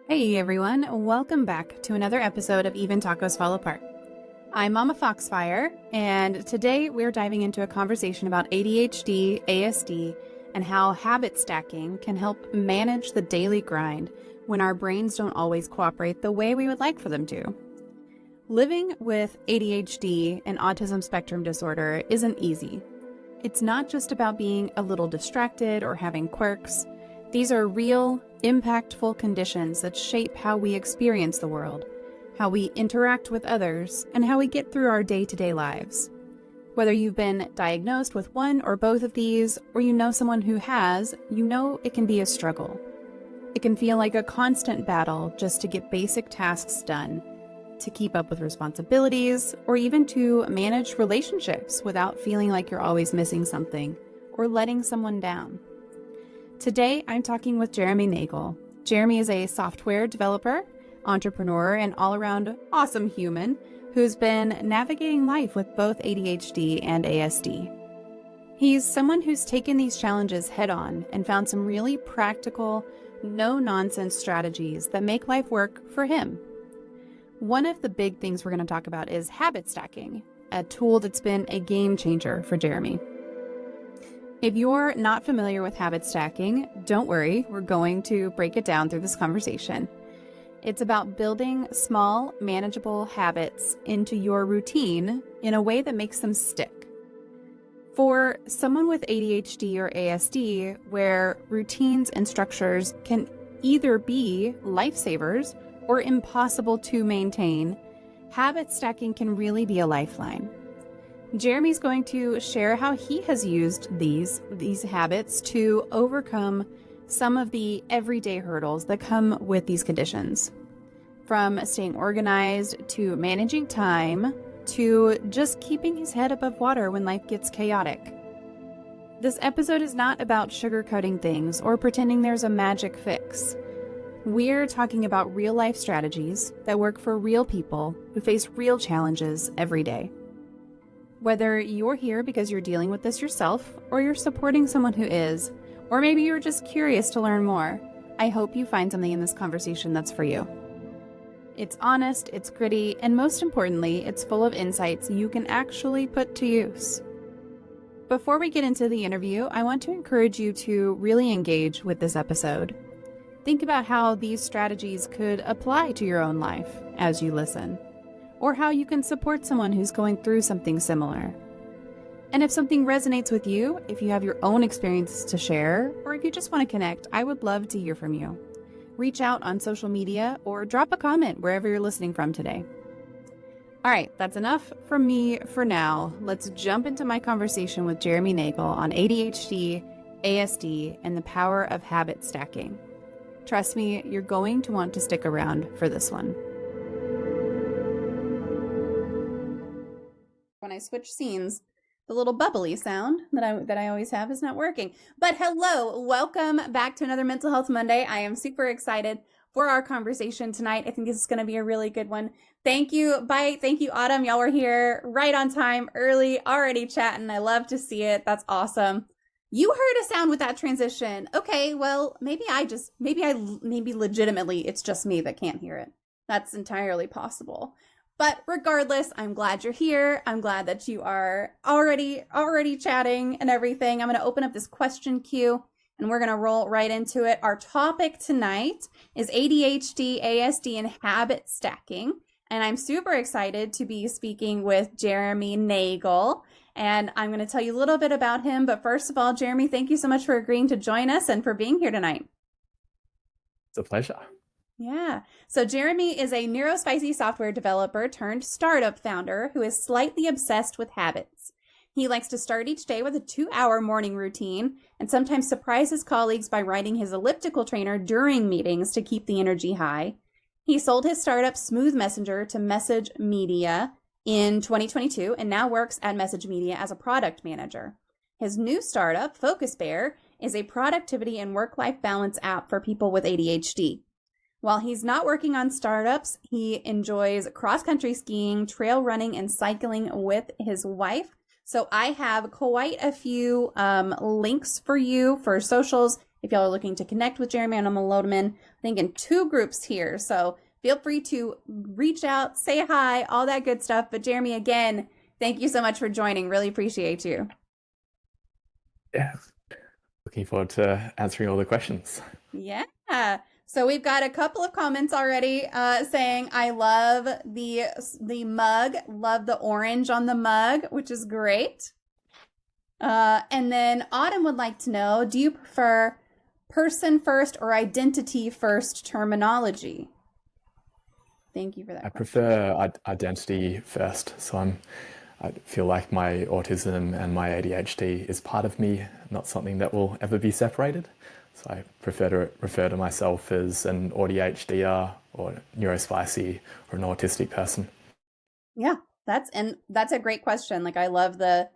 Hey everyone, welcome back to another episode of Even Tacos Fall Apart. I'm MommaFoxFire, and today we're diving into a conversation about ADHD, ASD, and how habit stacking can help manage the daily grind when our brains don't always cooperate the way we would like for them to. Living with ADHD and Autism Spectrum Disorder isn't easy. It's not just about being a little distracted or having quirks. These are real, impactful conditions that shape how we experience the world, how we interact with others, and how we get through our day-to-day lives. Whether you've been diagnosed with one or both of these, or you know someone who has, you know it can be a struggle. It can feel like a constant battle just to get basic tasks done, to keep up with responsibilities, or even to manage relationships without feeling like you're always missing something or letting someone down. Today, I'm talking with Jeremy Nagel. Jeremy is a software developer, entrepreneur, and all-around awesome human who's been navigating life with both ADHD and ASD. He's someone who's taken these challenges head-on and found some really practical, no-nonsense strategies that make life work for him. One of the big things we're going to talk about is habit stacking, a tool that's been a game changer for Jeremy. If you're not familiar with habit stacking, don't worry, we're going to break it down through this conversation. It's about building small, manageable habits into your routine in a way that makes them stick. For someone with ADHD or ASD, where routines and structures can either be lifesavers or impossible to maintain, habit stacking can really be a lifeline. Jeremy's going to share how he has used these habits to overcome some of the everyday hurdles that come with these conditions. From staying organized to managing time to just keeping his head above water when life gets chaotic. This episode is not about sugarcoating things or pretending there's a magic fix. We're talking about real life strategies that work for real people who face real challenges every day. Whether you're here because you're dealing with this yourself, or you're supporting someone who is, or maybe you're just curious to learn more, I hope you find something in this conversation that's for you. It's honest, it's gritty, and most importantly, it's full of insights you can actually put to use. Before we get into the interview, I want to encourage you to really engage with this episode. Think about how these strategies could apply to your own life as you listen, or how you can support someone who's going through something similar. And if something resonates with you, if you have your own experiences to share, or if you just want to connect, I would love to hear from you. Reach out on social media or drop a comment wherever you're listening from today. All right, that's enough from me for now. Let's jump into my conversation with Jeremy Nagel on ADHD, ASD, and the power of habit stacking. Trust me, you're going to want to stick around for this one. When I switch scenes, the little bubbly sound that I always have is not working. But hello, welcome back to another Mental Health Monday. I am super excited for our conversation tonight. I think this is going to be a really good one. Thank you, Bite. Thank you, Autumn. Y'all were here right on time, early, already chatting. I love to see it. That's awesome. You heard a sound with that transition. Okay, well, maybe legitimately it's just me that can't hear it. That's entirely possible. But regardless, I'm glad you're here. I'm glad that you are already chatting and everything. I'm going to open up this question queue and we're going to roll right into it. Our topic tonight is ADHD, ASD, and habit stacking. And I'm super excited to be speaking with Jeremy Nagel. And I'm going to tell you a little bit about him. But first of all, Jeremy, thank you so much for agreeing to join us and for being here tonight. It's a pleasure. Yeah. So Jeremy is a neurospicy software developer turned startup founder who is slightly obsessed with habits. He likes to start each day with a 2-hour morning routine and sometimes surprise his colleagues by riding his elliptical trainer during meetings to keep the energy high. He sold his startup Smooth Messenger to Message Media in 2022 and now works at Message Media as a product manager. His new startup, Focus Bear, is a productivity and work-life balance app for people with ADHD. While he's not working on startups, he enjoys cross-country skiing, trail running, and cycling with his wife. So I have quite a few links for you for socials if y'all are looking to connect with Jeremy, and I'm going to load him in, I think, in 2 groups here. So feel free to reach out, say hi, all that good stuff. But Jeremy, again, thank you so much for joining. Really appreciate you. Yeah. Looking forward to answering all the questions. Yeah. So we've got a couple of comments already saying, I love the mug, love the orange on the mug, which is great. And then Autumn would like to know, do you prefer person first or identity first terminology? Thank you for that. I prefer identity first. So I feel like my autism and my ADHD is part of me, not something that will ever be separated. So I prefer to refer to myself as an ADHDer or neurospicy or an autistic person. Yeah, that's a great question. Like, I love the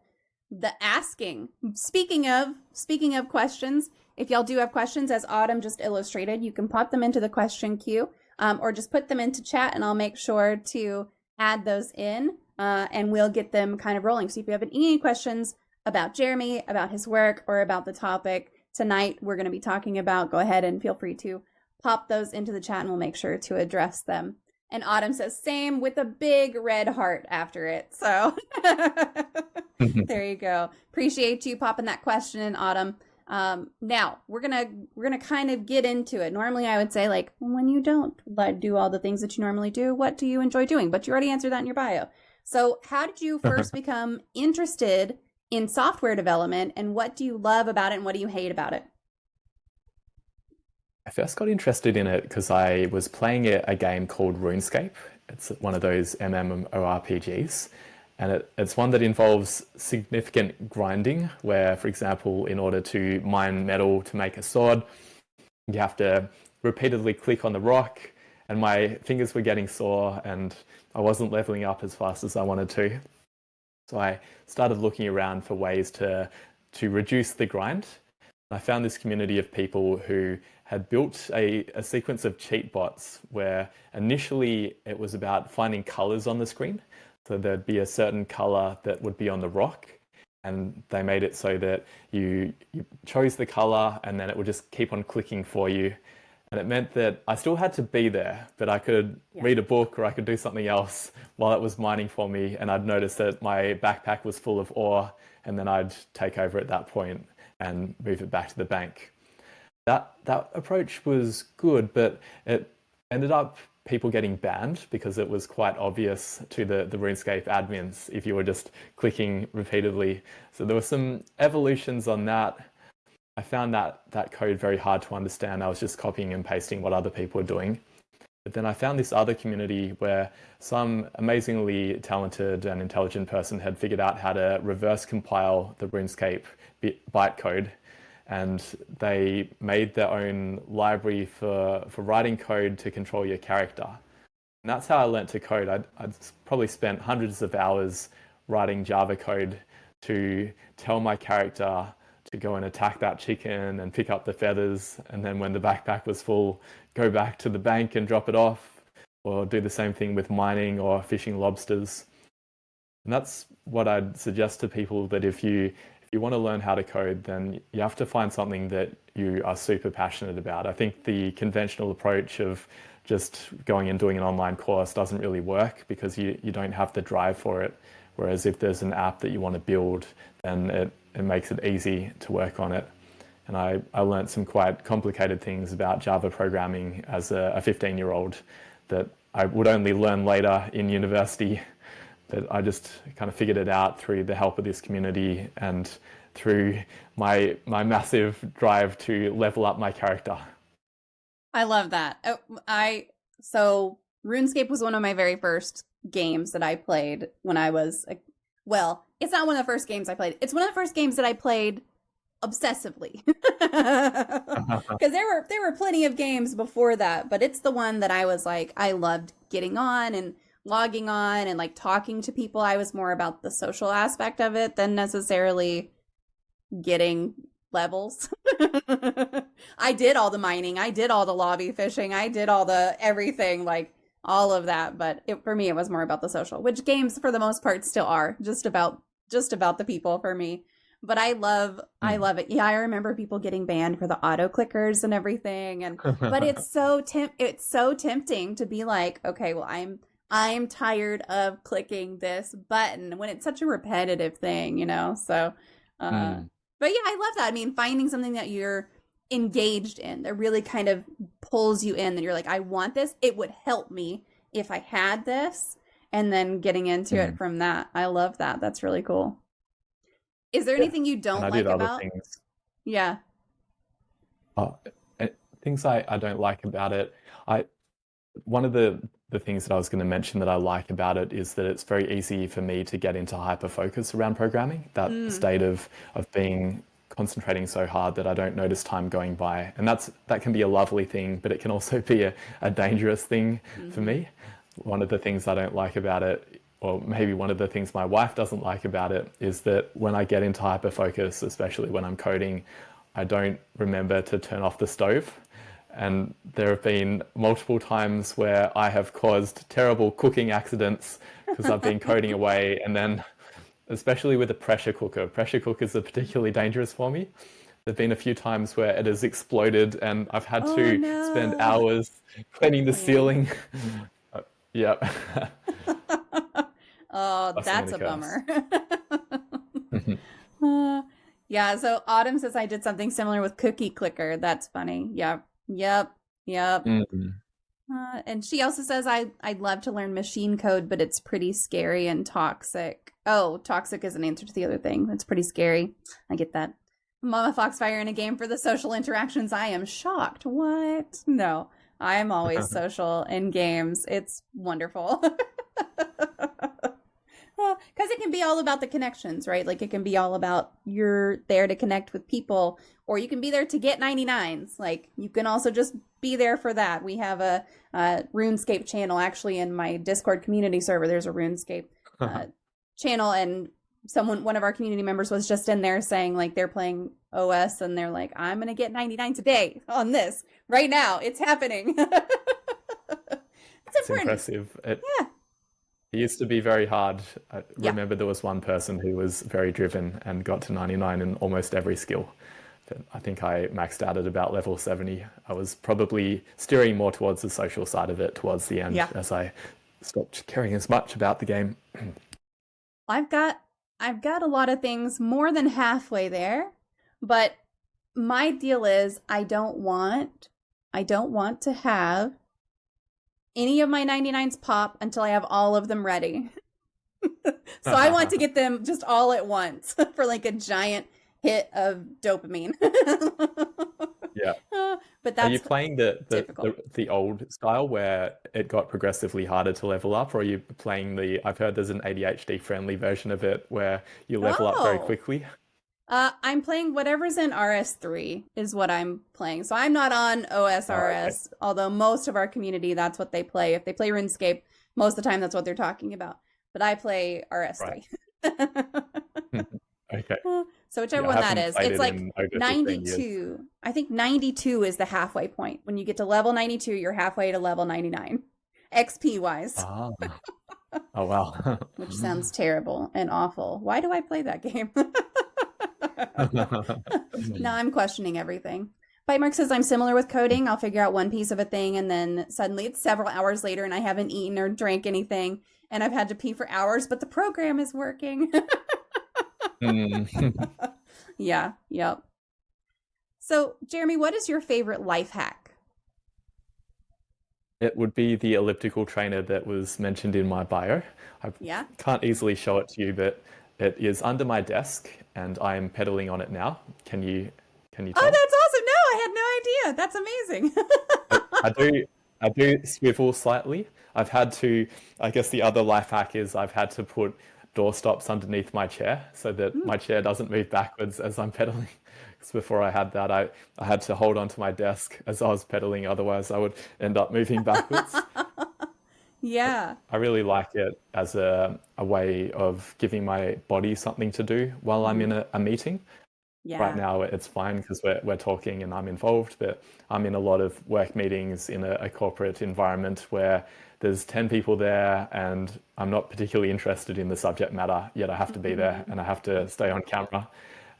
asking. Speaking of questions, if y'all do have questions, as Autumn just illustrated, you can pop them into the question queue, or just put them into chat, and I'll make sure to add those in, and we'll get them kind of rolling. So if you have any questions about Jeremy, about his work, or about the topic tonight we're going to be talking about, go ahead and feel free to pop those into the chat, and we'll make sure to address them. And Autumn says same, with a big red heart after it. So there you go. Appreciate you popping that question in, Autumn. Now we're gonna kind of get into it. Normally I would say, like, when you don't do all the things that you normally do, what do you enjoy doing? But you already answered that in your bio. So how did you first become interested in software development, and what do you love about it and what do you hate about it? I first got interested in it because I was playing a game called RuneScape. It's one of those MMORPGs, and it's one that involves significant grinding, where, for example, in order to mine metal to make a sword, you have to repeatedly click on the rock, and my fingers were getting sore and I wasn't leveling up as fast as I wanted to. So I started looking around for ways to reduce the grind. I found this community of people who had built a sequence of cheat bots where initially it was about finding colors on the screen. So there'd be a certain color that would be on the rock, and they made it so that you chose the color and then it would just keep on clicking for you. And it meant that I still had to be there, but I could read a book or I could do something else while it was mining for me. And I'd notice that my backpack was full of ore, and then I'd take over at that point and move it back to the bank. That approach was good, but it ended up people getting banned because it was quite obvious to the RuneScape admins if you were just clicking repeatedly. So there were some evolutions on that. I found that code very hard to understand. I was just copying and pasting what other people were doing. But then I found this other community where some amazingly talented and intelligent person had figured out how to reverse compile the RuneScape bytecode, and they made their own library for writing code to control your character. And that's how I learned to code. I'd probably spent hundreds of hours writing Java code to tell my character to go and attack that chicken and pick up the feathers, and then when the backpack was full, go back to the bank and drop it off, or do the same thing with mining or fishing lobsters. And that's what I'd suggest to people, that if you want to learn how to code, then you have to find something that you are super passionate about. I think the conventional approach of just going and doing an online course doesn't really work because you don't have the drive for it. Whereas if there's an app that you want to build, then it makes it easy to work on it. And I learned some quite complicated things about Java programming as a 15-year-old that I would only learn later in university. But I just kind of figured it out through the help of this community and through my massive drive to level up my character. I love that. So RuneScape was one of my very first games that I played when I was, well, it's not one of the first games I played. It's one of the first games that I played obsessively. Because there were plenty of games before that, but it's the one that I was like, I loved getting on and logging on and like talking to people. I was more about the social aspect of it than necessarily getting levels. I did all the mining, I did all the lobby fishing, I did all the everything, like all of that, but for me it was more about the social, which games for the most part still are just about the people for me. But I love it. Yeah, I remember people getting banned for the auto clickers and everything. But it's so tempting to be like, okay, well, I'm tired of clicking this button when it's such a repetitive thing, you know? So, but yeah, I love that. I mean, finding something that you're engaged in that really kind of pulls you in, that you're like, I want this. It would help me if I had this. And then getting into it from that. I love that. That's really cool. Is there anything you don't like about? Things. Yeah. Things I don't like about it. One of the things that I was going to mention that I like about it is that it's very easy for me to get into hyperfocus around programming. That state of being concentrating so hard that I don't notice time going by, and that can be a lovely thing, but it can also be a dangerous thing for me. One of the things I don't like about it, or maybe one of the things my wife doesn't like about it, is that when I get into hyperfocus, especially when I'm coding, I don't remember to turn off the stove. And there have been multiple times where I have caused terrible cooking accidents because I've been coding away. And then, especially with a pressure cookers are particularly dangerous for me. There've been a few times where it has exploded and I've had to spend hours cleaning the ceiling. Yeah. Oh, that's a bummer. Yeah, so Autumn says I did something similar with cookie clicker. That's funny. Yep. And she also says I'd love to learn machine code, but it's pretty scary and toxic. Oh, toxic is an answer to the other thing. That's pretty scary. I get that. MommaFoxFire in a game for the social interactions. I am shocked. What? No. I am always social in games. It's wonderful. Because it can be all about the connections, right? Like it can be all about you're there to connect with people, or you can be there to get 99s. Like you can also just be there for that. We have a RuneScape channel actually in my Discord community server. There's a RuneScape channel, and one of our community members was just in there saying like they're playing OS and they're like, I'm gonna get 99 today on this right now. It's happening. It's impressive. Yeah. It used to be very hard. I remember there was one person who was very driven and got to 99 in almost every skill. But I think I maxed out at about level 70. I was probably steering more towards the social side of it towards the end as I stopped caring as much about the game. I've got a lot of things more than halfway there, but my deal is I don't want to have any of my 99s pop until I have all of them ready. So I want to get them just all at once for like a giant hit of dopamine. Yeah. But that's Are you playing the old style where it got progressively harder to level up, or are you playing I've heard there's an ADHD friendly version of it where you level up very quickly? I'm playing whatever's in RS3 is what I'm playing. So I'm not on OSRS, although most of our community, that's what they play. If they play RuneScape, most of the time that's what they're talking about. But I play RS3. Right. Okay. So whichever one that is, it's like 92. I think 92 is the halfway point. When you get to level 92, you're halfway to level 99, XP wise. Oh wow. Which sounds terrible and awful. Why do I play that game? Now I'm questioning everything. Bite Mark says I'm similar with coding. I'll figure out one piece of a thing and then suddenly it's several hours later and I haven't eaten or drank anything and I've had to pee for hours, but the program is working. Yeah, yep. So, Jeremy, what is your favorite life hack? It would be the elliptical trainer that was mentioned in my bio. I can't easily show it to you, but it is under my desk and I am pedaling on it now. Can you tell? Oh, that's awesome. No, I had no idea. That's amazing. I do swivel slightly. I've had to, I guess the other life hack is I've had to put door stops underneath my chair so that my chair doesn't move backwards as I'm pedaling. Because before I had that, I had to hold onto my desk as I was pedaling. Otherwise, I would end up moving backwards. Yeah. I really like it as a way of giving my body something to do while I'm in a meeting. Yeah. Right now, it's fine because we're talking and I'm involved, but I'm in a lot of work meetings in a corporate environment where there's 10 people there and I'm not particularly interested in the subject matter, yet I have to be there and I have to stay on camera.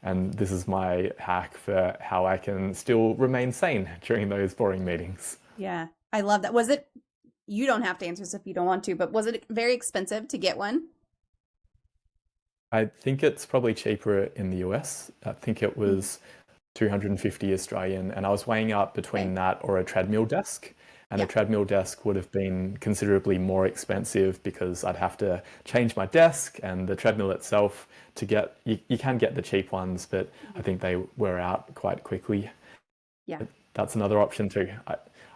And this is my hack for how I can still remain sane during those boring meetings. Yeah, I love that. Was it, you don't have to answer this if you don't want to, but was it very expensive to get one? I think it's probably cheaper in the US. I think it was 250 Australian, and I was weighing up between that or a treadmill desk. And a treadmill desk would have been considerably more expensive because I'd have to change my desk, and the treadmill itself to get, you can get the cheap ones, but I think they wear out quite quickly. Yeah. But that's another option too.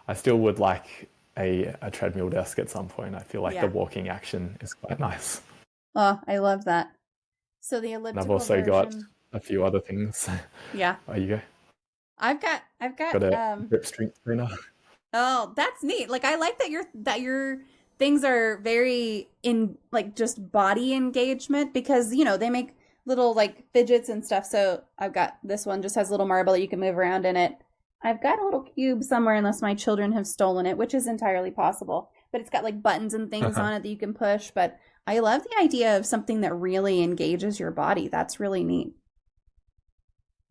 I still would like a treadmill desk at some point. I feel like the walking action is quite nice. Oh, I love that. So the elliptical And I've also version... got a few other things. Yeah. There you go. I've got a grip strength trainer. Oh, that's neat. Like, I like that your things are very in, like, just body engagement, because, you know, they make little like fidgets and stuff. So I've got this one, just has a little marble that you can move around in it. I've got a little cube somewhere, unless my children have stolen it, which is entirely possible. But it's got like buttons and things on it that you can push. But I love the idea of something that really engages your body. That's really neat.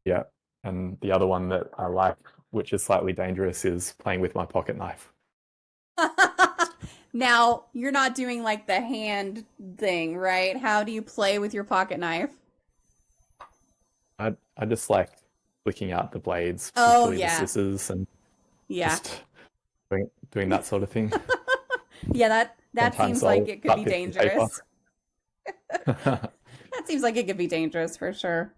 Yeah. And the other one that I like, which is slightly dangerous, is playing with my pocket knife. Now, you're not doing like the hand thing, right? How do you play with your pocket knife? I just like flicking out the blades, Oh, particularly yeah. the scissors, and just doing that sort of thing. Yeah, that Sometimes seems like I'll it could cut be bits of paper. dangerous. That seems like it could be dangerous for sure.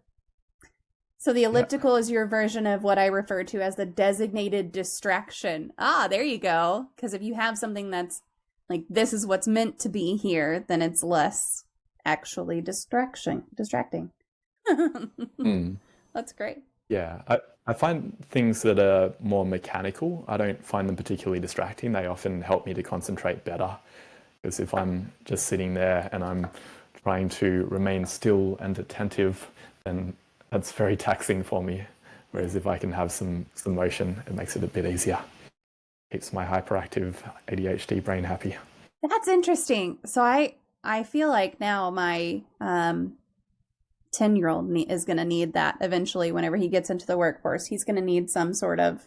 So the elliptical is your version of what I refer to as the designated distraction. Ah, there you go. Because if you have something that's like, this is what's meant to be here, then it's less actually distracting. That's great. Yeah, I find things that are more mechanical, I don't find them particularly distracting. They often help me to concentrate better. Because if I'm just sitting there and I'm trying to remain still and attentive, then that's very taxing for me. Whereas if I can have some motion, it makes it a bit easier. Keeps my hyperactive ADHD brain happy. That's interesting. So I feel like now my 10-year-old is going to need that eventually. Whenever he gets into the workforce, he's going to need some sort of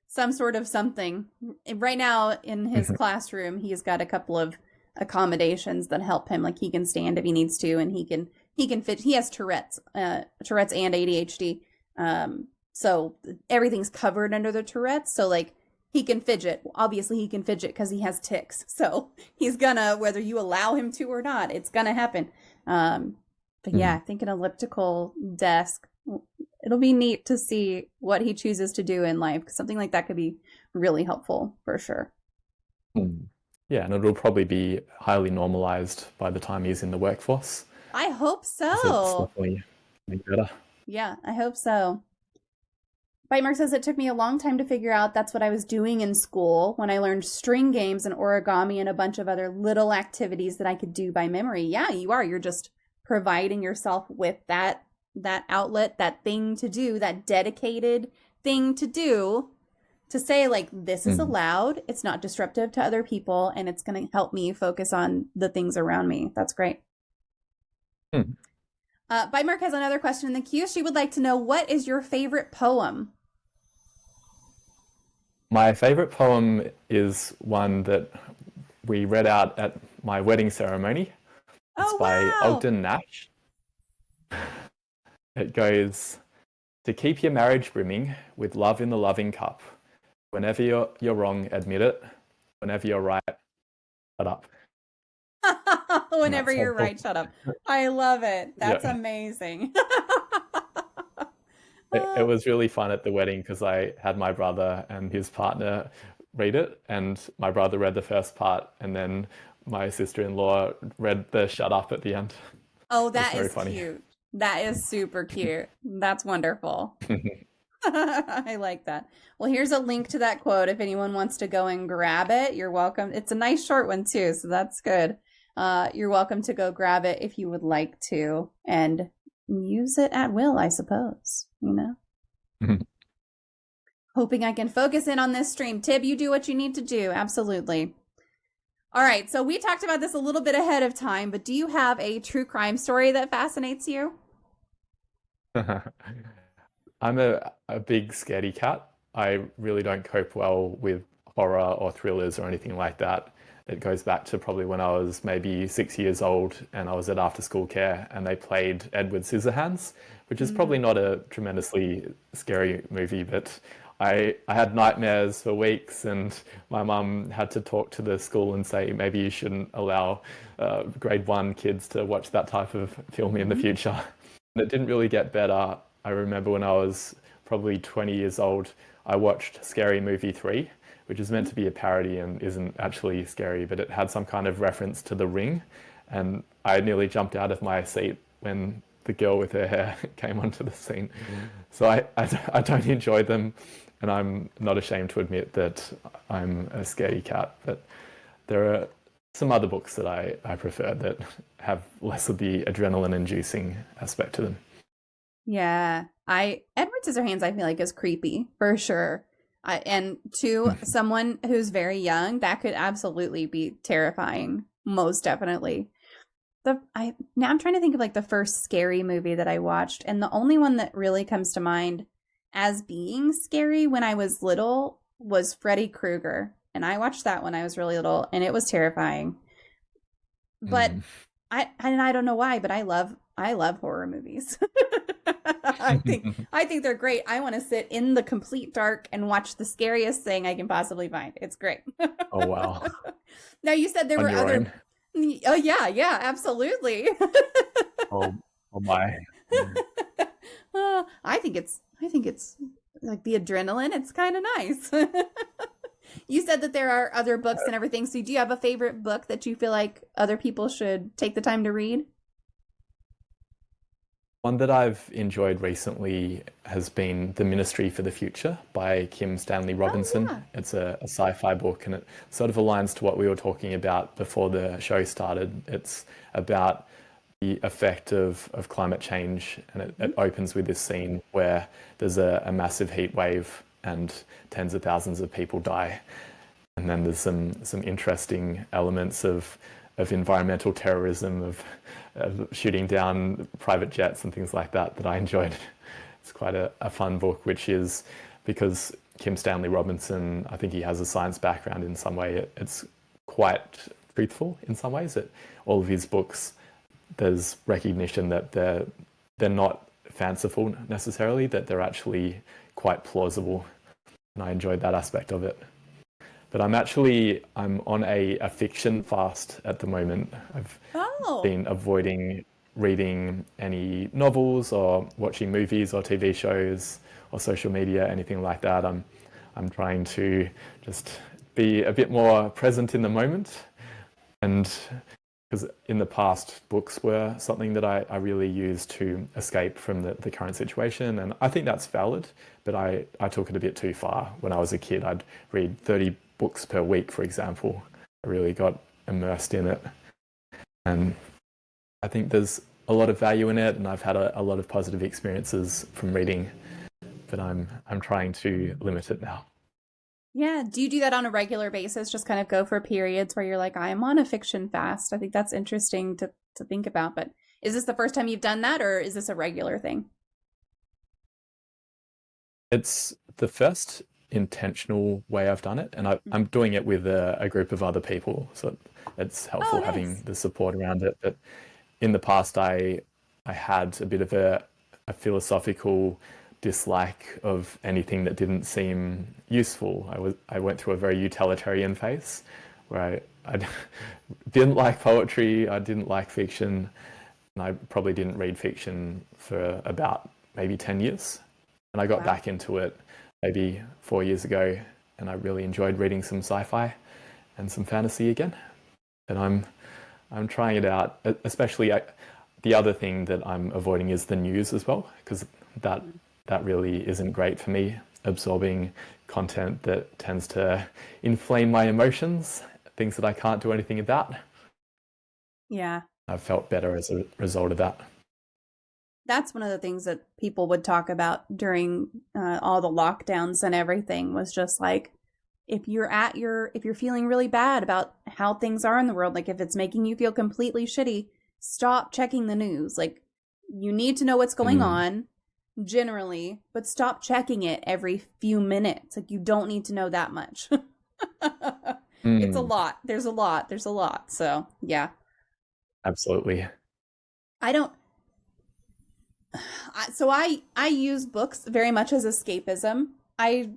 something. Right now in his classroom, he's got a couple of accommodations that help him. Like, he can stand if he needs to, and he can fit. He has Tourette's and ADHD. So everything's covered under the Tourette's. So like, he can fidget. Obviously he can fidget because he has tics. So he's gonna, whether you allow him to or not, it's gonna happen. But yeah, I think an elliptical desk, it'll be neat to see what he chooses to do in life, because something like that could be really helpful for sure. Yeah, and it'll probably be highly normalized by the time he's in the workforce. I hope so. It's definitely better. Yeah, I hope so. Bitemark says, it took me a long time to figure out that's what I was doing in school when I learned string games and origami and a bunch of other little activities that I could do by memory. Yeah, you are. You're just providing yourself with that outlet, that thing to do, that dedicated thing to do, to say like, this is allowed, it's not disruptive to other people, and it's going to help me focus on the things around me. That's great. Bitemark has another question in the queue. She would like to know, what is your favorite poem? My favorite poem is one that we read out at my wedding ceremony. It's by Ogden Nash. It goes, to keep your marriage brimming with love in the loving cup. Whenever you're wrong, admit it. Whenever you're right, shut up. Whenever you're right, shut up. I love it. That's amazing. It was really fun at the wedding because I had my brother and his partner read it, and my brother read the first part, and then my sister-in-law read the shut up at the end. Oh, that is cute. That is super cute. That's wonderful. I like that. Well, here's a link to that quote if anyone wants to go and grab it. You're welcome. It's a nice short one too, so that's good. You're welcome to go grab it if you would like to, and use it at will, I suppose, you know? Hoping I can focus in on this stream. Tib, you do what you need to do. Absolutely. All right, so we talked about this a little bit ahead of time, but do you have a true crime story that fascinates you? I'm a big scaredy cat. I really don't cope well with horror or thrillers or anything like that. It goes back to probably when I was maybe 6 years old and I was at after school care and they played Edward Scissorhands, which is probably not a tremendously scary movie, but I had nightmares for weeks and my mum had to talk to the school and say maybe you shouldn't allow grade 1 kids to watch that type of film in the future. And it didn't really get better. I remember when I was probably 20 years old, I watched Scary Movie 3, which is meant to be a parody and isn't actually scary, but it had some kind of reference to The Ring. And I nearly jumped out of my seat when the girl with her hair came onto the scene. So I don't enjoy them, and I'm not ashamed to admit that I'm a scaredy cat. But there are some other books that I prefer that have less of the adrenaline-inducing aspect to them. Yeah. Edward Scissorhands, I feel like, is creepy for sure. And to someone who's very young, that could absolutely be terrifying. Most definitely. Now I'm trying to think of like the first scary movie that I watched, and the only one that really comes to mind as being scary when I was little was Freddy Krueger. And I watched that when I was really little, and it was terrifying. But I don't know why, but I love horror movies. I think they're great. I want to sit in the complete dark and watch the scariest thing I can possibly find. It's great. Oh, wow. Now you said there On were your other own? Oh yeah, absolutely. Oh, oh my. I think it's like the adrenaline. It's kind of nice. You said that there are other books and everything. So do you have a favorite book that you feel like other people should take the time to read? One that I've enjoyed recently has been The Ministry for the Future by Kim Stanley Robinson. Yeah. It's a sci-fi book and it sort of aligns to what we were talking about before the show started. It's about the effect of climate change, and it opens with this scene where there's a massive heat wave and tens of thousands of people die. And then there's some interesting elements of environmental terrorism, of shooting down private jets and things like that I enjoyed. It's quite a fun book, which is because Kim Stanley Robinson, I think he has a science background in some way. It's quite truthful in some ways. All of his books, there's recognition that they're not fanciful necessarily, that they're actually quite plausible. And I enjoyed that aspect of it. But I'm on a fiction fast at the moment. I've been avoiding reading any novels or watching movies or TV shows or social media, anything like that. I'm trying to just be a bit more present in the moment. And because in the past, books were something that I really used to escape from the current situation. And I think that's valid, but I took it a bit too far. When I was a kid, I'd read 30 books per week, for example. I really got immersed in it. And I think there's a lot of value in it, and I've had a lot of positive experiences from reading, but I'm trying to limit it now. Yeah. Do you do that on a regular basis? Just kind of go for periods where you're like, I'm on a fiction fast. I think that's interesting to think about. But is this the first time you've done that, or is this a regular thing? It's the first intentional way I've done it, and I'm doing it with a group of other people, so it's helpful having the support around it. But in the past, I had a bit of a philosophical dislike of anything that didn't seem useful. I went through a very utilitarian phase where I didn't like poetry, I didn't like fiction, and I probably didn't read fiction for about maybe 10 years. And I got back into it maybe 4 years ago, and I really enjoyed reading some sci-fi and some fantasy again. And I'm trying it out, especially the other thing that I'm avoiding is the news as well, because that really isn't great for me, absorbing content that tends to inflame my emotions, things that I can't do anything about. Yeah. I've felt better as a result of that. That's one of the things that people would talk about during all the lockdowns and everything, was just like, if you're feeling really bad about how things are in the world, like if it's making you feel completely shitty, stop checking the news. Like, you need to know what's going on. generally, but stop checking it every few minutes. Like, you don't need to know that much. It's a lot. There's a lot. So, yeah. Absolutely. I don't so I use books very much as escapism. I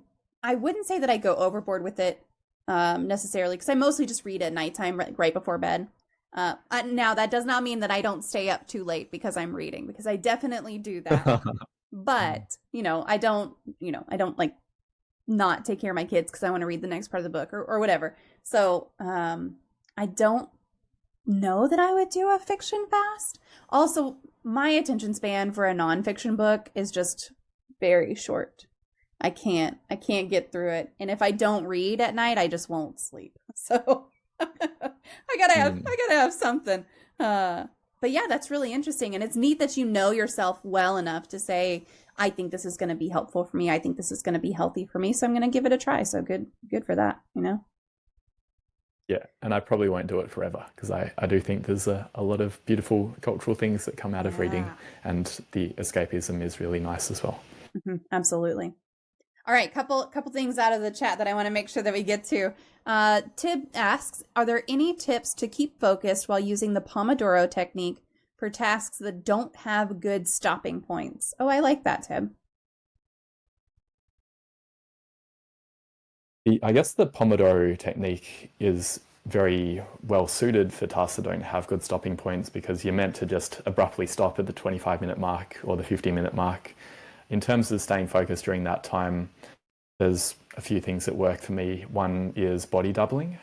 wouldn't say that I go overboard with it necessarily, because I mostly just read at nighttime, right before bed. Now that does not mean that I don't stay up too late because I'm reading, because I definitely do that. But, I don't like not take care of my kids because I want to read the next part of the book or whatever. So, I don't know that I would do a fiction fast. Also, my attention span for a nonfiction book is just very short. I can't get through it. And if I don't read at night, I just won't sleep. So I gotta have something. But yeah, that's really interesting. And it's neat that you know yourself well enough to say, I think this is going to be helpful for me. I think this is going to be healthy for me. So I'm going to give it a try. So good for that, Yeah, and I probably won't do it forever, because I do think there's a lot of beautiful cultural things that come out of reading, and the escapism is really nice as well. Mm-hmm, absolutely. All right, couple things out of the chat that I want to make sure that we get to. Tib asks, are there any tips to keep focused while using the Pomodoro technique for tasks that don't have good stopping points? Oh, I like that, Tib. I guess the Pomodoro technique is very well suited for tasks that don't have good stopping points, because you're meant to just abruptly stop at the 25-minute mark or the 50-minute mark. In terms of staying focused during that time, there's a few things that work for me. One is body doubling.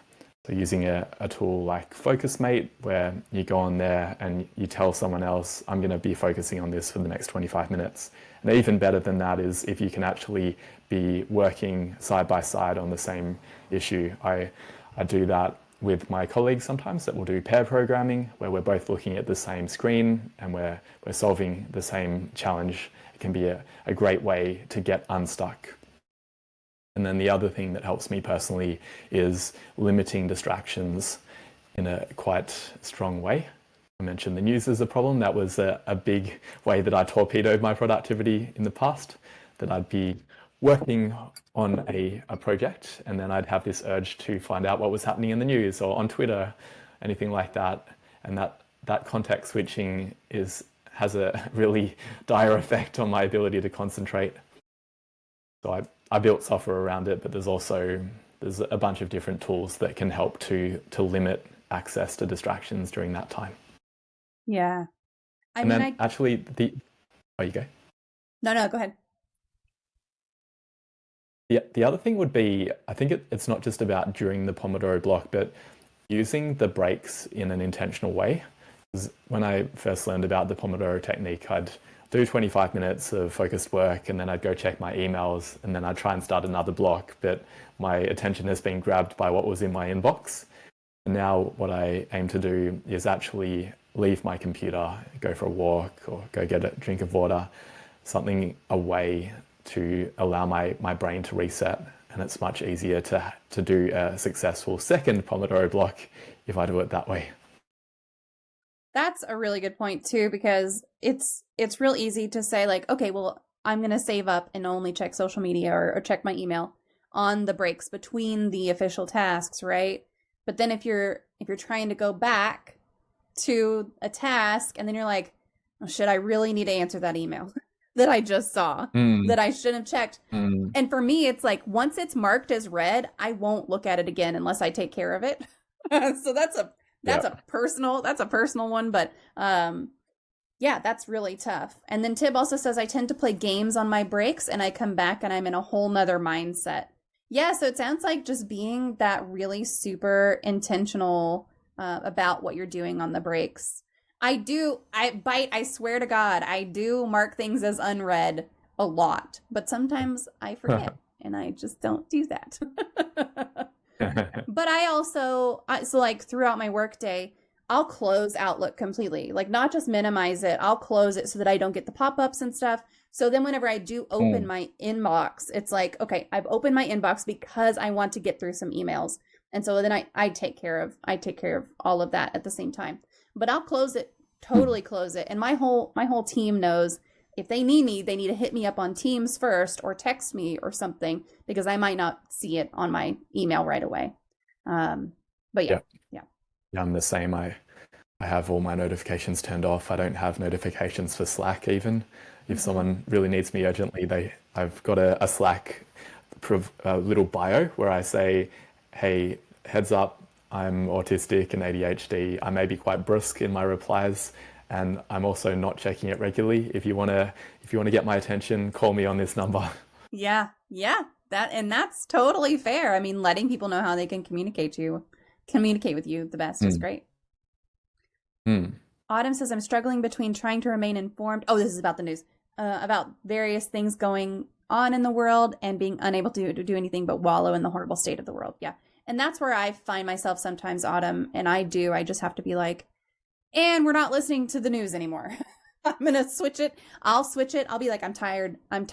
So using a tool like FocusMate, where you go on there and you tell someone else, I'm going to be focusing on this for the next 25 minutes. And even better than that is if you can actually be working side by side on the same issue. I do that with my colleagues sometimes, that we'll do pair programming, where we're both looking at the same screen and we're solving the same challenge. It can be a great way to get unstuck. And then the other thing that helps me personally is limiting distractions in a quite strong way. I mentioned the news as a problem. That was a big way that I torpedoed my productivity in the past, that I'd be working on a project, and then I'd have this urge to find out what was happening in the news or on Twitter, anything like that. And that context switching has a really dire effect on my ability to concentrate. So I built software around it, but there's a bunch of different tools that can help to limit access to distractions during that time. Yeah. Oh, you go. No, go ahead. The other thing would be, I think it's not just about during the Pomodoro block, but using the breaks in an intentional way. Because when I first learned about the Pomodoro technique, I'd do 25 minutes of focused work, and then I'd go check my emails, and then I'd try and start another block, but my attention has been grabbed by what was in my inbox. And now what I aim to do is actually leave my computer, go for a walk, or go get a drink of water, something away to allow my brain to reset. And it's much easier to do a successful second Pomodoro block if I do it that way. That's a really good point too, because it's real easy to say like, okay, well, I'm going to save up and only check social media or check my email on the breaks between the official tasks, right? But then if you're trying to go back to a task and then you're like, oh, shit, I really need to answer that email that I just saw that I shouldn't have checked. And for me, it's like, once it's marked as read, I won't look at it again unless I take care of it. So that's a personal one, but yeah, that's really tough. And then Tib also says, I tend to play games on my breaks and I come back and I'm in a whole nother mindset. Yeah, so it sounds like just being that really super intentional about what you're doing on the breaks. I swear to God, I do mark things as unread a lot, but sometimes I forget and I just don't do that. But I also, so like throughout my workday, I'll close Outlook completely, like not just minimize it, I'll close it so that I don't get the pop-ups and stuff. So then whenever I do open my inbox, it's like, okay, I've opened my inbox because I want to get through some emails. And so then I take care of all of that at the same time. But I'll close it, totally close it. And my whole team knows if they need me, they need to hit me up on Teams first or text me or something, because I might not see it on my email right away. But yeah. Yeah, I'm the same. I have all my notifications turned off. I don't have notifications for Slack even. If someone really needs me urgently, I've got a Slack little bio where I say, hey, heads up, I'm autistic and ADHD. I may be quite brusque in my replies, and I'm also not checking it regularly. If you want to get my attention, call me on this number. Yeah. That's totally fair. I mean, letting people know how they can communicate with you the best is great. Autumn says, I'm struggling between trying to remain informed. Oh, this is about the news, about various things going on in the world and being unable to do anything but wallow in the horrible state of the world. Yeah. And that's where I find myself sometimes, Autumn. And I just have to be like, and we're not listening to the news anymore. I'm going to switch it. I'll switch it. I'll be like, I'm tired. I'm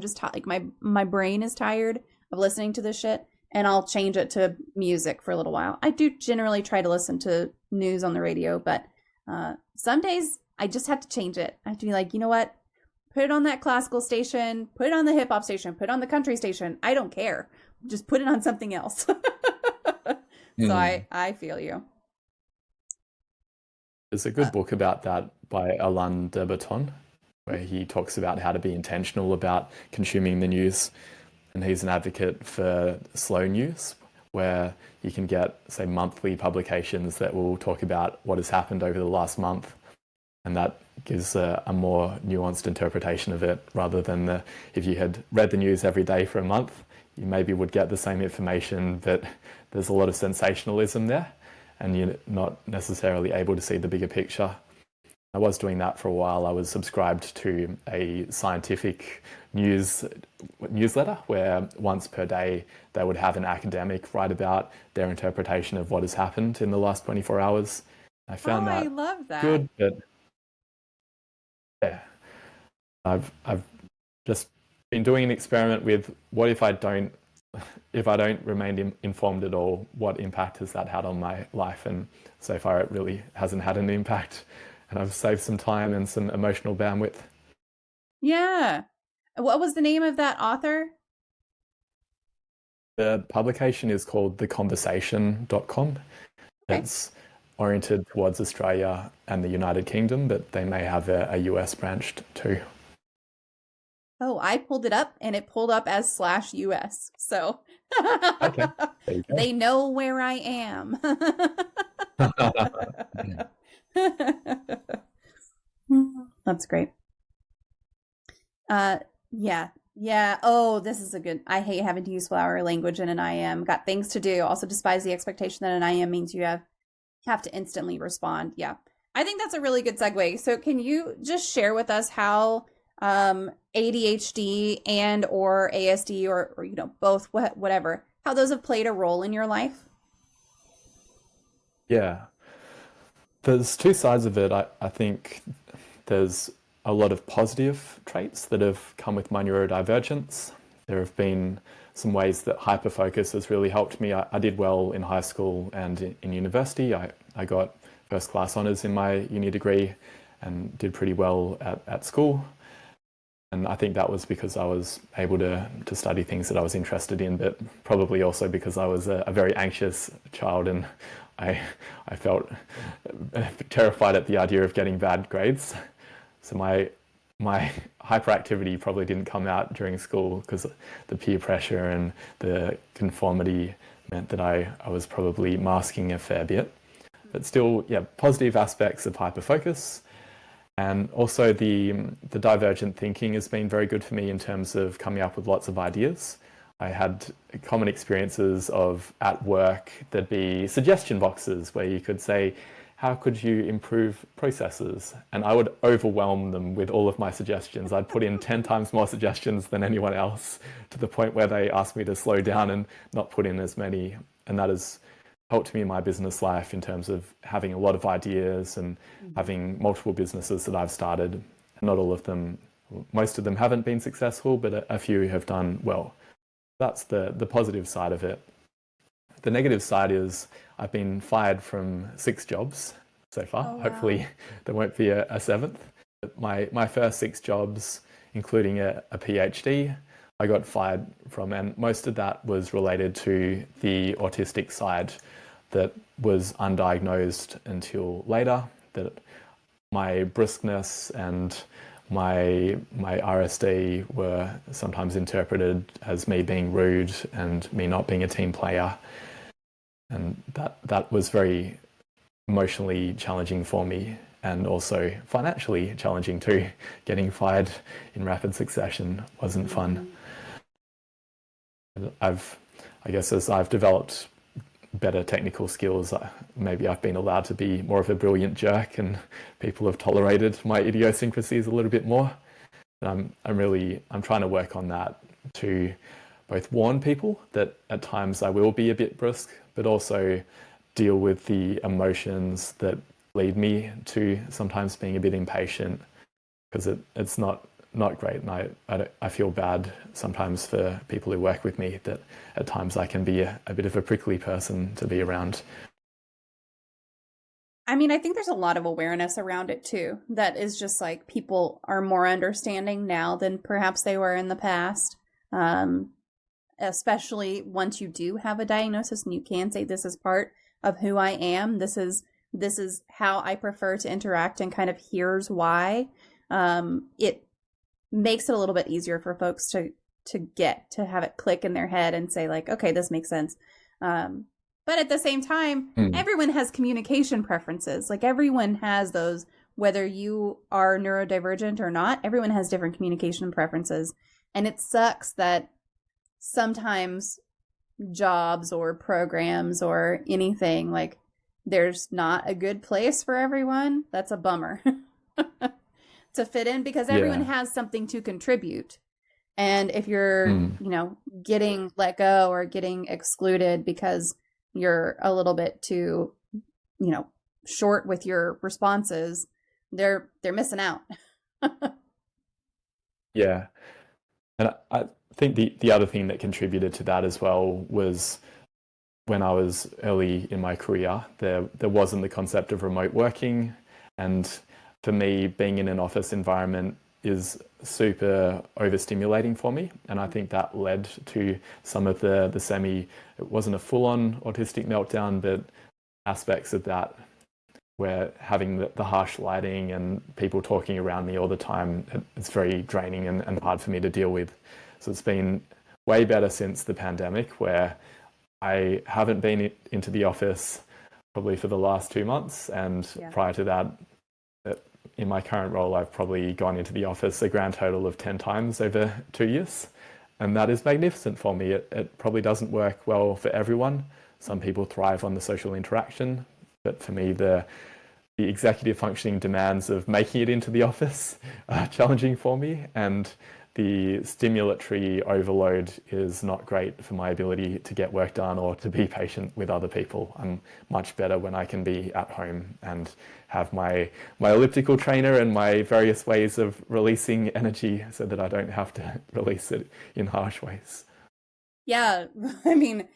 just tired. Like my brain is tired of listening to this shit. And I'll change it to music for a little while. I do generally try to listen to news on the radio, but some days I just have to change it. I have to be like, you know what? Put it on that classical station, put it on the hip hop station, put it on the country station. I don't care. Just put it on something else. So I feel you. There's a good book about that by Alain de Botton, where he talks about how to be intentional about consuming the news. And he's an advocate for slow news, where you can get, say, monthly publications that will talk about what has happened over the last month. And that gives a more nuanced interpretation of it, rather than if you had read the news every day for a month, you maybe would get the same information, but there's a lot of sensationalism there, and you're not necessarily able to see the bigger picture. I was doing that for a while. I was subscribed to a scientific newsletter where once per day they would have an academic write about their interpretation of what has happened in the last 24 hours. I found that I love that. good, but yeah, I've just been doing an experiment with what if I don't remain informed at all, what impact has that had on my life? And so far it really hasn't had an impact, and I've saved some time and some emotional bandwidth. Yeah. What was the name of that author? The publication is called theconversation.com. It's oriented towards Australia and the United Kingdom, but they may have a US branch too. Oh, I pulled it up and it pulled up as /US. So Okay, there you go. They know where I am. That's great. Yeah. Oh, this is a good. I hate having to use flowery language in an IM. Got things to do. Also despise the expectation that an IM means you have to instantly respond. Yeah. I think that's a really good segue. So can you just share with us how ADHD and or ASD or both, whatever, how those have played a role in your life? Yeah. There's two sides of it. I think there's a lot of positive traits that have come with my neurodivergence. There have been some ways that hyperfocus has really helped me. I did well in high school and in university. I got first class honours in my uni degree and did pretty well at school. And I think that was because I was able to study things that I was interested in, but probably also because I was a very anxious child, and I felt terrified at the idea of getting bad grades. So my hyperactivity probably didn't come out during school because the peer pressure and the conformity meant that I was probably masking a fair bit. But still, yeah, positive aspects of hyperfocus. And also the divergent thinking has been very good for me in terms of coming up with lots of ideas. I had common experiences of at work, there'd be suggestion boxes where you could say, how could you improve processes? And I would overwhelm them with all of my suggestions. I'd put in 10 times more suggestions than anyone else, to the point where they asked me to slow down and not put in as many. And that has helped me in my business life in terms of having a lot of ideas and having multiple businesses that I've started. Not all of them, most of them haven't been successful, but a few have done well. That's the positive side of it. The negative side is I've been fired from 6 jobs so far. Oh, wow. Hopefully there won't be a 7th. My first 6 jobs, including a PhD, I got fired from, and most of that was related to the autistic side that was undiagnosed until later, that my briskness and my RSD were sometimes interpreted as me being rude and me not being a team player. And that was very emotionally challenging for me, and also financially challenging too. Getting fired in rapid succession wasn't fun. I guess as I've developed better technical skills, maybe I've been allowed to be more of a brilliant jerk, and people have tolerated my idiosyncrasies a little bit more. And I'm trying to work on that to both warn people that at times I will be a bit brusque, but also deal with the emotions that lead me to sometimes being a bit impatient, because it's not great. And I feel bad sometimes for people who work with me, that at times I can be a bit of a prickly person to be around. I mean, I think there's a lot of awareness around it too. That is just like people are more understanding now than perhaps they were in the past. Especially once you do have a diagnosis and you can say, this is part of who I am. This is how I prefer to interact, and kind of here's why. It makes it a little bit easier for folks to have it click in their head and say like, okay, this makes sense. But at the same time, everyone has communication preferences. Like everyone has those, whether you are neurodivergent or not, everyone has different communication preferences. And it sucks that sometimes jobs or programs or anything, like there's not a good place for everyone. That's a bummer to fit in, because everyone has something to contribute. And if you're, getting let go or getting excluded because you're a little bit too, short with your responses, they're missing out. Yeah. And I think the other thing that contributed to that as well was when I was early in my career, there wasn't the concept of remote working. And for me, being in an office environment is super overstimulating for me. And I think that led to some of the it wasn't a full-on autistic meltdown, but aspects of that, where having the harsh lighting and people talking around me all the time, it's very draining and hard for me to deal with. So it's been way better since the pandemic, where I haven't been into the office probably for the last 2 months. And prior to that, in my current role, I've probably gone into the office a grand total of 10 times over 2 years. And that is magnificent for me. It probably doesn't work well for everyone. Some people thrive on the social interaction, but for me, the executive functioning demands of making it into the office are challenging for me, and the stimulatory overload is not great for my ability to get work done or to be patient with other people. I'm much better when I can be at home and have my elliptical trainer and my various ways of releasing energy, so that I don't have to release it in harsh ways. Yeah, I mean,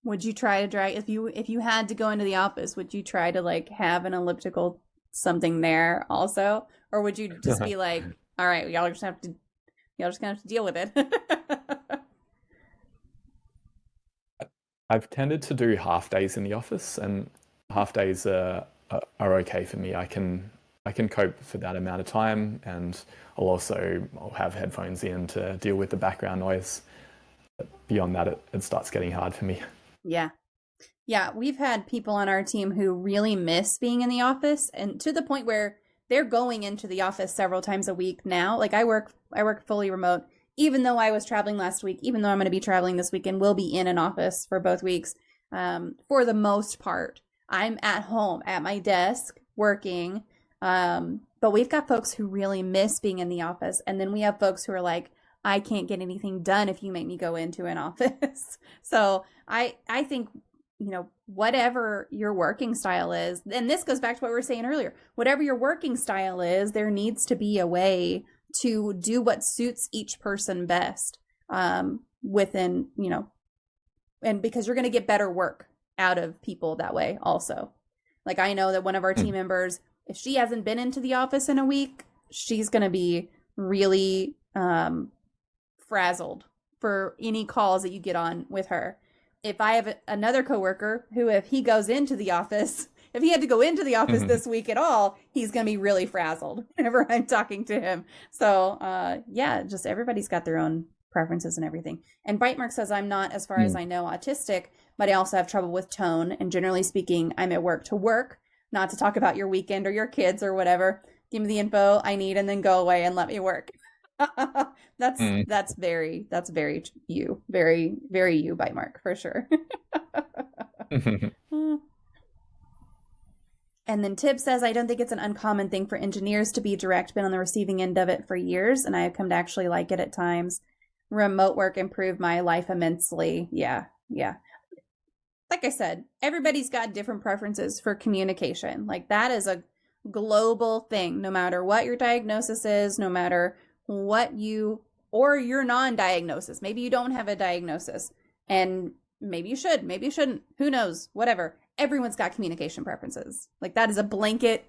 would you try to drag, if you had to go into the office, would you try to like have an elliptical something there also, or would you just be like, all right, y'all just gonna have to deal with it? I've tended to do half days in the office, and half days are okay for me. I can cope for that amount of time, and I'll have headphones in to deal with the background noise. But beyond that, it starts getting hard for me. Yeah, we've had people on our team who really miss being in the office, and to the point where they're going into the office several times a week now. Like I work fully remote, even though I was traveling last week, even though I'm going to be traveling this week and will be in an office for both weeks. For the most part, I'm at home at my desk working. But we've got folks who really miss being in the office. And then we have folks who are like, I can't get anything done if you make me go into an office. So I think, whatever your working style is, and this goes back to what we were saying earlier, whatever your working style is, there needs to be a way to do what suits each person best, within, and because you're going to get better work out of people that way also. Like I know that one of our team members, if she hasn't been into the office in a week, she's going to be really frazzled for any calls that you get on with her. If I have another coworker who, if he goes into the office, if he had to go into the office this week at all, he's going to be really frazzled whenever I'm talking to him. So, yeah, just everybody's got their own preferences and everything. And Bitemark says, I'm not, as far as I know, autistic, but I also have trouble with tone. And generally speaking, I'm at work to work, not to talk about your weekend or your kids or whatever. Give me the info I need and then go away and let me work. That's very you, very you, Bitemark, for sure. And then Tib says, I don't think it's an uncommon thing for engineers to be direct, been on the receiving end of it for years, and I have come to actually like it at times. Remote work improved my life immensely. Yeah. Like I said, everybody's got different preferences for communication. Like, that is a global thing, no matter what your diagnosis is, no matter what or your non-diagnosis. Maybe you don't have a diagnosis, and maybe you should, maybe you shouldn't. Who knows? Whatever. Everyone's got communication preferences. Like, that is a blanket.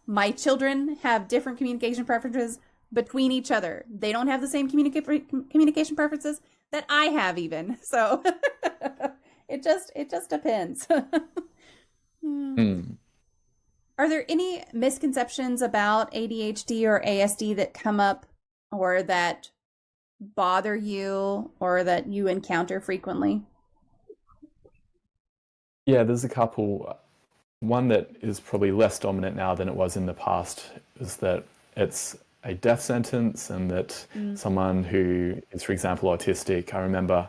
My children have different communication preferences between each other. They don't have the same communication preferences that I have even. So it just depends. Are there any misconceptions about ADHD or ASD that come up or that bother you or that you encounter frequently? Yeah, there's a couple. One that is probably less dominant now than it was in the past is that it's a death sentence, and that someone who is, for example, autistic. I remember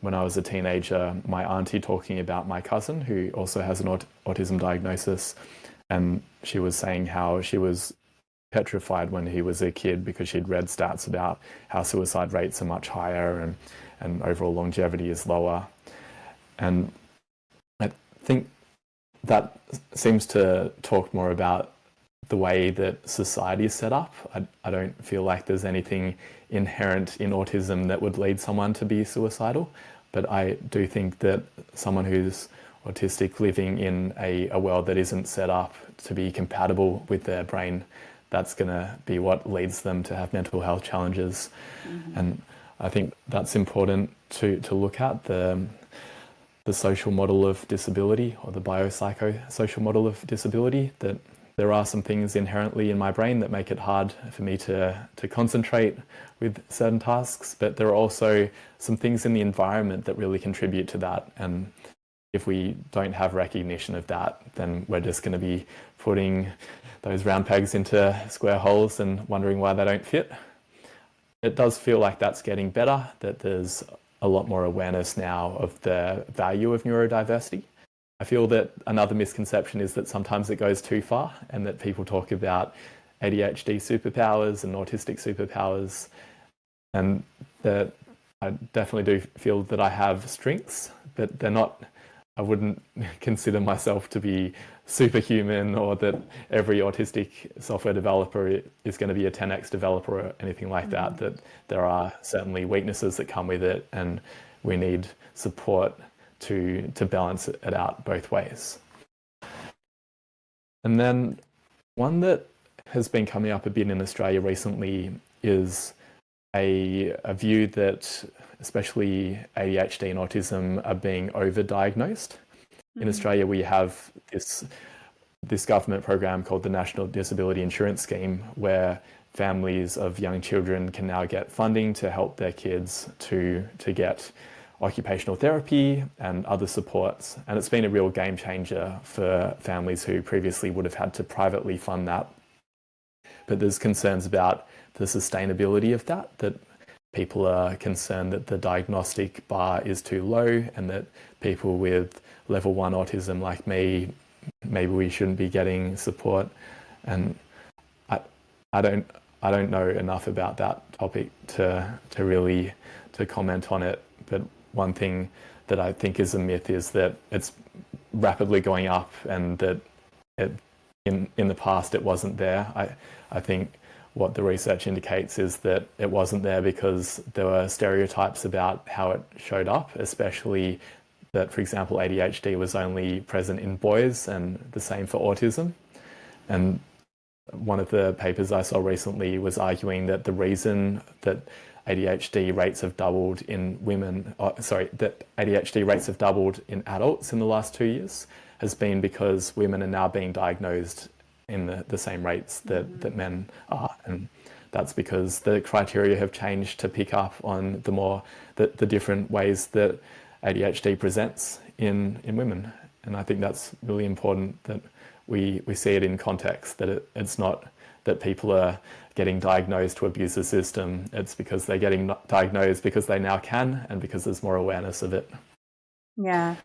when I was a teenager, my auntie talking about my cousin who also has an autism diagnosis, and she was saying how she was petrified when he was a kid because she'd read stats about how suicide rates are much higher and overall longevity is lower. And I think that seems to talk more about the way that society is set up. I don't feel like there's anything inherent in autism that would lead someone to be suicidal, but I do think that someone who's autistic living in a world that isn't set up to be compatible with their brain, that's going to be what leads them to have mental health challenges. And I think that's important to look at, the social model of disability, or the biopsychosocial model of disability, that there are some things inherently in my brain that make it hard for me to concentrate with certain tasks, but there are also some things in the environment that really contribute to that. And if we don't have recognition of that, then we're just going to be putting those round pegs into square holes and wondering why they don't fit. It does feel like that's getting better, that there's a lot more awareness now of the value of neurodiversity. I feel that another misconception is that sometimes it goes too far, and that people talk about ADHD superpowers and autistic superpowers, and that I definitely do feel that I have strengths, but they're not, I wouldn't consider myself to be superhuman, or that every autistic software developer is going to be a 10x developer or anything like that, that there are certainly weaknesses that come with it, and we need support to balance it out both ways. And then one that has been coming up a bit in Australia recently is a view that especially ADHD and autism are being overdiagnosed. In Australia, we have this government program called the National Disability Insurance Scheme, where families of young children can now get funding to help their kids to get occupational therapy and other supports. And it's been a real game changer for families who previously would have had to privately fund that. But there's concerns about the sustainability of that people are concerned that the diagnostic bar is too low, and that people with level 1 autism like me, maybe we shouldn't be getting support. And I don't know enough about that topic to really comment on it. But one thing that I think is a myth is that it's rapidly going up, and that in the past it wasn't there. I think what the research indicates is that it wasn't there because there were stereotypes about how it showed up, especially that, for example, ADHD was only present in boys, and the same for autism. And one of the papers I saw recently was arguing that the reason that ADHD rates have doubled in women, that ADHD rates have doubled in adults in the last 2 years has been because women are now being diagnosed in the same rates that men are. And that's because the criteria have changed to pick up on the different ways that ADHD presents in women. And I think that's really important that we see it in context, that it's not that people are getting diagnosed to abuse the system. It's because they're getting diagnosed because they now can and because there's more awareness of it. Yeah.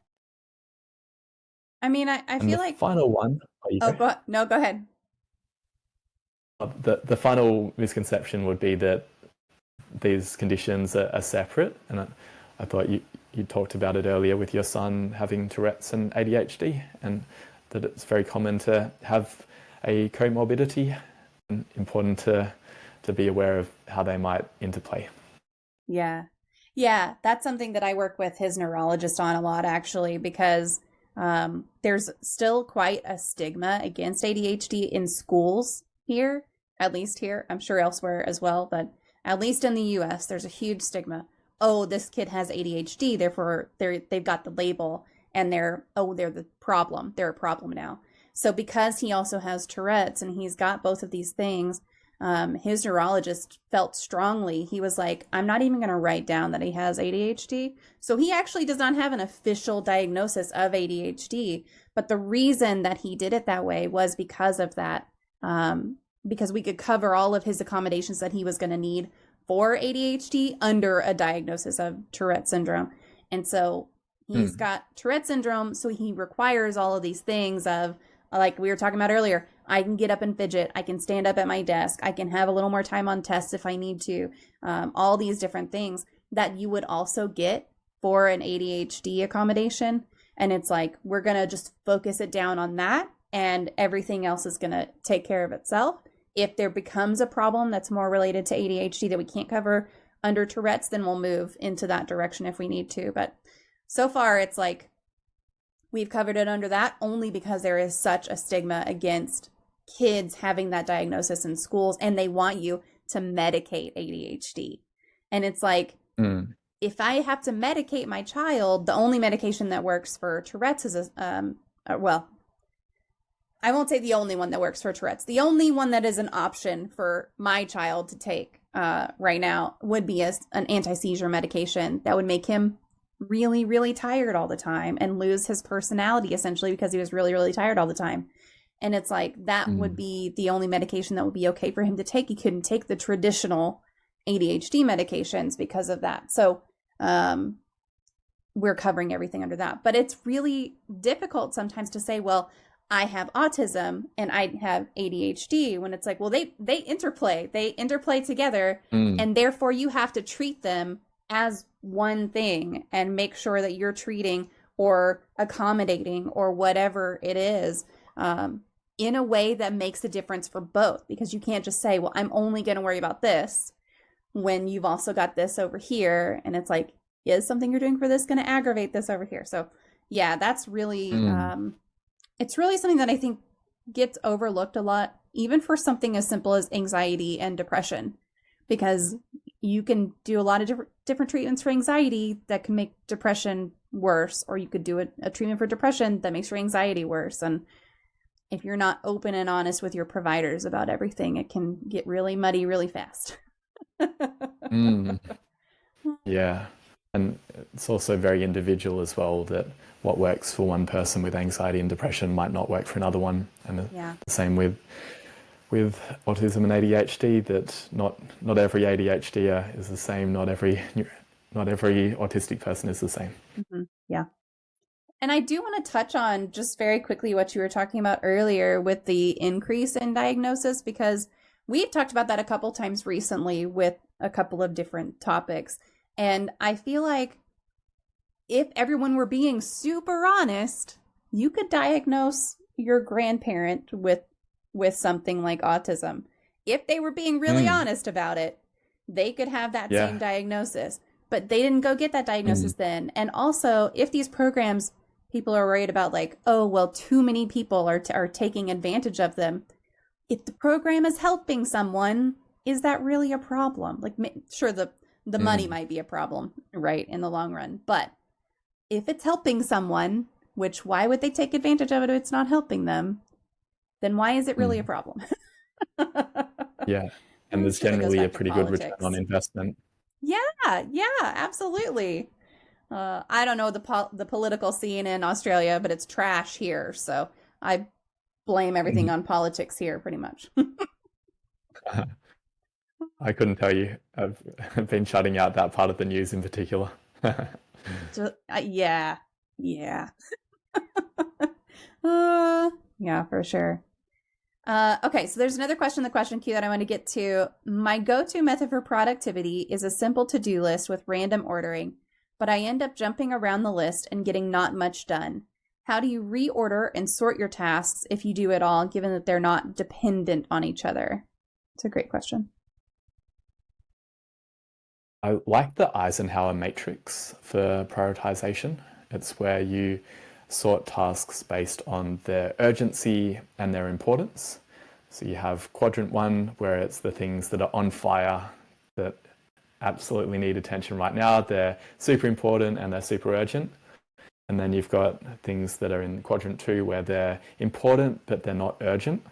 I mean, I feel like... Final one... go ahead. The final misconception would be that these conditions are separate. And I thought you talked about it earlier with your son having Tourette's and ADHD, and that it's very common to have a comorbidity, and important to be aware of how they might interplay. Yeah, that's something that I work with his neurologist on a lot, actually, because there's still quite a stigma against ADHD in schools here, at least here. I'm sure elsewhere as well, but at least in the US, there's a huge stigma. Oh, this kid has ADHD, therefore they've got the label, and they're the problem. They're a problem now. So because he also has Tourette's and he's got both of these things, his neurologist felt strongly. He was like, I'm not even going to write down that he has ADHD. So he actually does not have an official diagnosis of ADHD. But the reason that he did it that way was because of that, because we could cover all of his accommodations that he was going to need for ADHD under a diagnosis of Tourette syndrome. And so he's got Tourette syndrome, so he requires all of these things of, like we were talking about earlier, I can get up and fidget, I can stand up at my desk, I can have a little more time on tests if I need to, all these different things that you would also get for an ADHD accommodation. And it's like, we're going to just focus it down on that, and everything else is going to take care of itself. If there becomes a problem that's more related to ADHD that we can't cover under Tourette's, then we'll move into that direction if we need to. But so far, it's like we've covered it under that only because there is such a stigma against kids having that diagnosis in schools, and they want you to medicate ADHD. And it's like, if I have to medicate my child, the only medication that works for Tourette's is I won't say the only one that works for Tourette's. The only one that is an option for my child to take right now would be an anti-seizure medication that would make him really, really tired all the time and lose his personality, essentially, because he was really, really tired all the time. And it's like, that would be the only medication that would be okay for him to take. He couldn't take the traditional ADHD medications because of that. So we're covering everything under that. But it's really difficult sometimes to say, well, I have autism and I have ADHD, when it's like, well, they interplay together, and therefore you have to treat them as one thing and make sure that you're treating or accommodating or whatever it is in a way that makes a difference for both, because you can't just say, well, I'm only going to worry about this when you've also got this over here. And it's like, is something you're doing for this going to aggravate this over here? So yeah, that's really, it's really something that I think gets overlooked a lot, even for something as simple as anxiety and depression, because you can do a lot of different treatments for anxiety that can make depression worse, or you could do a treatment for depression that makes your anxiety worse. And if you're not open and honest with your providers about everything, it can get really muddy really fast. Yeah. And it's also very individual as well, that what works for one person with anxiety and depression might not work for another one. And the same with autism and ADHD, that not every ADHD is the same. Not every autistic person is the same. Yeah. And I do want to touch on just very quickly what you were talking about earlier with the increase in diagnosis, because we've talked about that a couple times recently with a couple of different topics. And I feel like if everyone were being super honest, you could diagnose your grandparent with something like autism. If they were being really honest about it, they could have that same diagnosis. But they didn't go get that diagnosis then. And also, if these programs, people are worried about like, oh, well, too many people are taking advantage of them. if the program is helping someone, is that really a problem? Like, sure, the money might be a problem, right, in the long run. But if it's helping someone, which why would they take advantage of it if it's not helping them? Then why is it really a problem? Yeah. And there's generally a pretty good return on investment. Yeah, absolutely. I don't know the political scene in Australia, but it's trash here. So I blame everything on politics here, pretty much. I couldn't tell you. I've been shutting out that part of the news in particular. Yeah. Yeah, for sure. Okay, so there's another question in the question queue that I want to get to. My go-to method for productivity is a simple to-do list with random ordering, but I end up jumping around the list and getting not much done. How do you reorder and sort your tasks if you do at all, given that they're not dependent on each other? It's a great question. I like the Eisenhower matrix for prioritization. It's where you sort tasks based on their urgency and their importance. So you have quadrant 1, where it's the things that are on fire, that absolutely need attention right now. They're super important and they're super urgent. And then you've got things that are in quadrant 2, where they're important, but they're not urgent.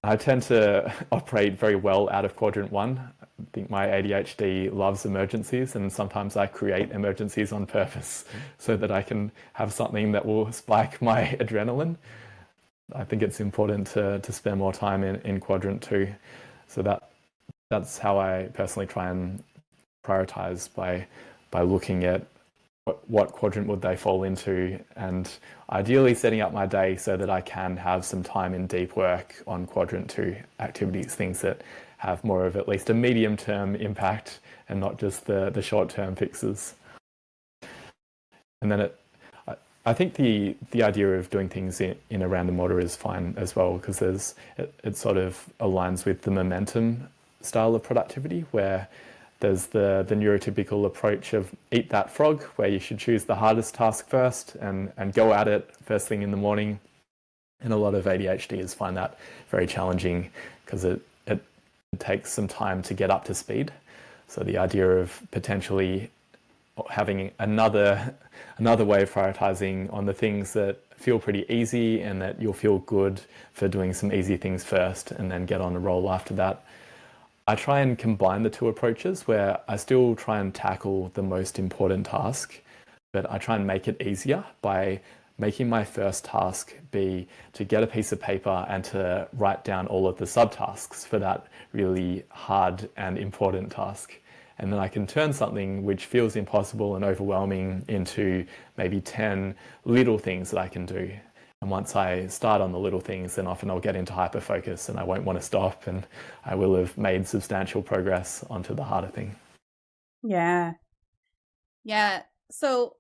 I tend to operate very well out of quadrant 1. I think my ADHD loves emergencies, and sometimes I create emergencies on purpose so that I can have something that will spike my adrenaline. I think it's important to spend more time in quadrant 2. So that's how I personally try and prioritize, by looking at what quadrant would they fall into, and ideally setting up my day so that I can have some time in deep work on quadrant 2 activities, things that have more of at least a medium-term impact and not just the short-term fixes. And then I think the idea of doing things in a random order is fine as well, because it sort of aligns with the momentum style of productivity, where there's the neurotypical approach of eat that frog, where you should choose the hardest task first and go at it first thing in the morning. And a lot of ADHDers find that very challenging, because it takes some time to get up to speed. So the idea of potentially having another way of prioritizing on the things that feel pretty easy, and that you'll feel good for doing some easy things first and then get on a roll after that. I try and combine the two approaches, where I still try and tackle the most important task, but I try and make it easier by making my first task be to get a piece of paper and to write down all of the subtasks for that really hard and important task. And then I can turn something which feels impossible and overwhelming into maybe 10 little things that I can do. And once I start on the little things, then often I'll get into hyperfocus and I won't want to stop, and I will have made substantial progress onto the harder thing. Yeah. So,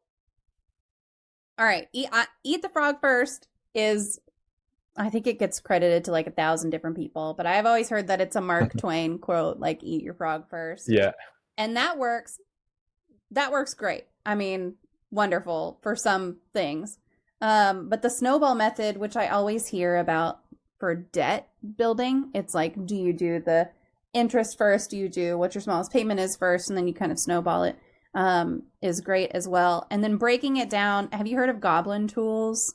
all right, eat the frog first is, I think it gets credited to like 1,000 different people, but I've always heard that it's a Mark Twain quote, like eat your frog first. Yeah. And that works. That works great. I mean, wonderful for some things. But the snowball method, which I always hear about for debt building, it's like, do you do the interest first? Do you do what your smallest payment is first? And then you kind of snowball it, is great as well. And then breaking it down. Have you heard of Goblin Tools?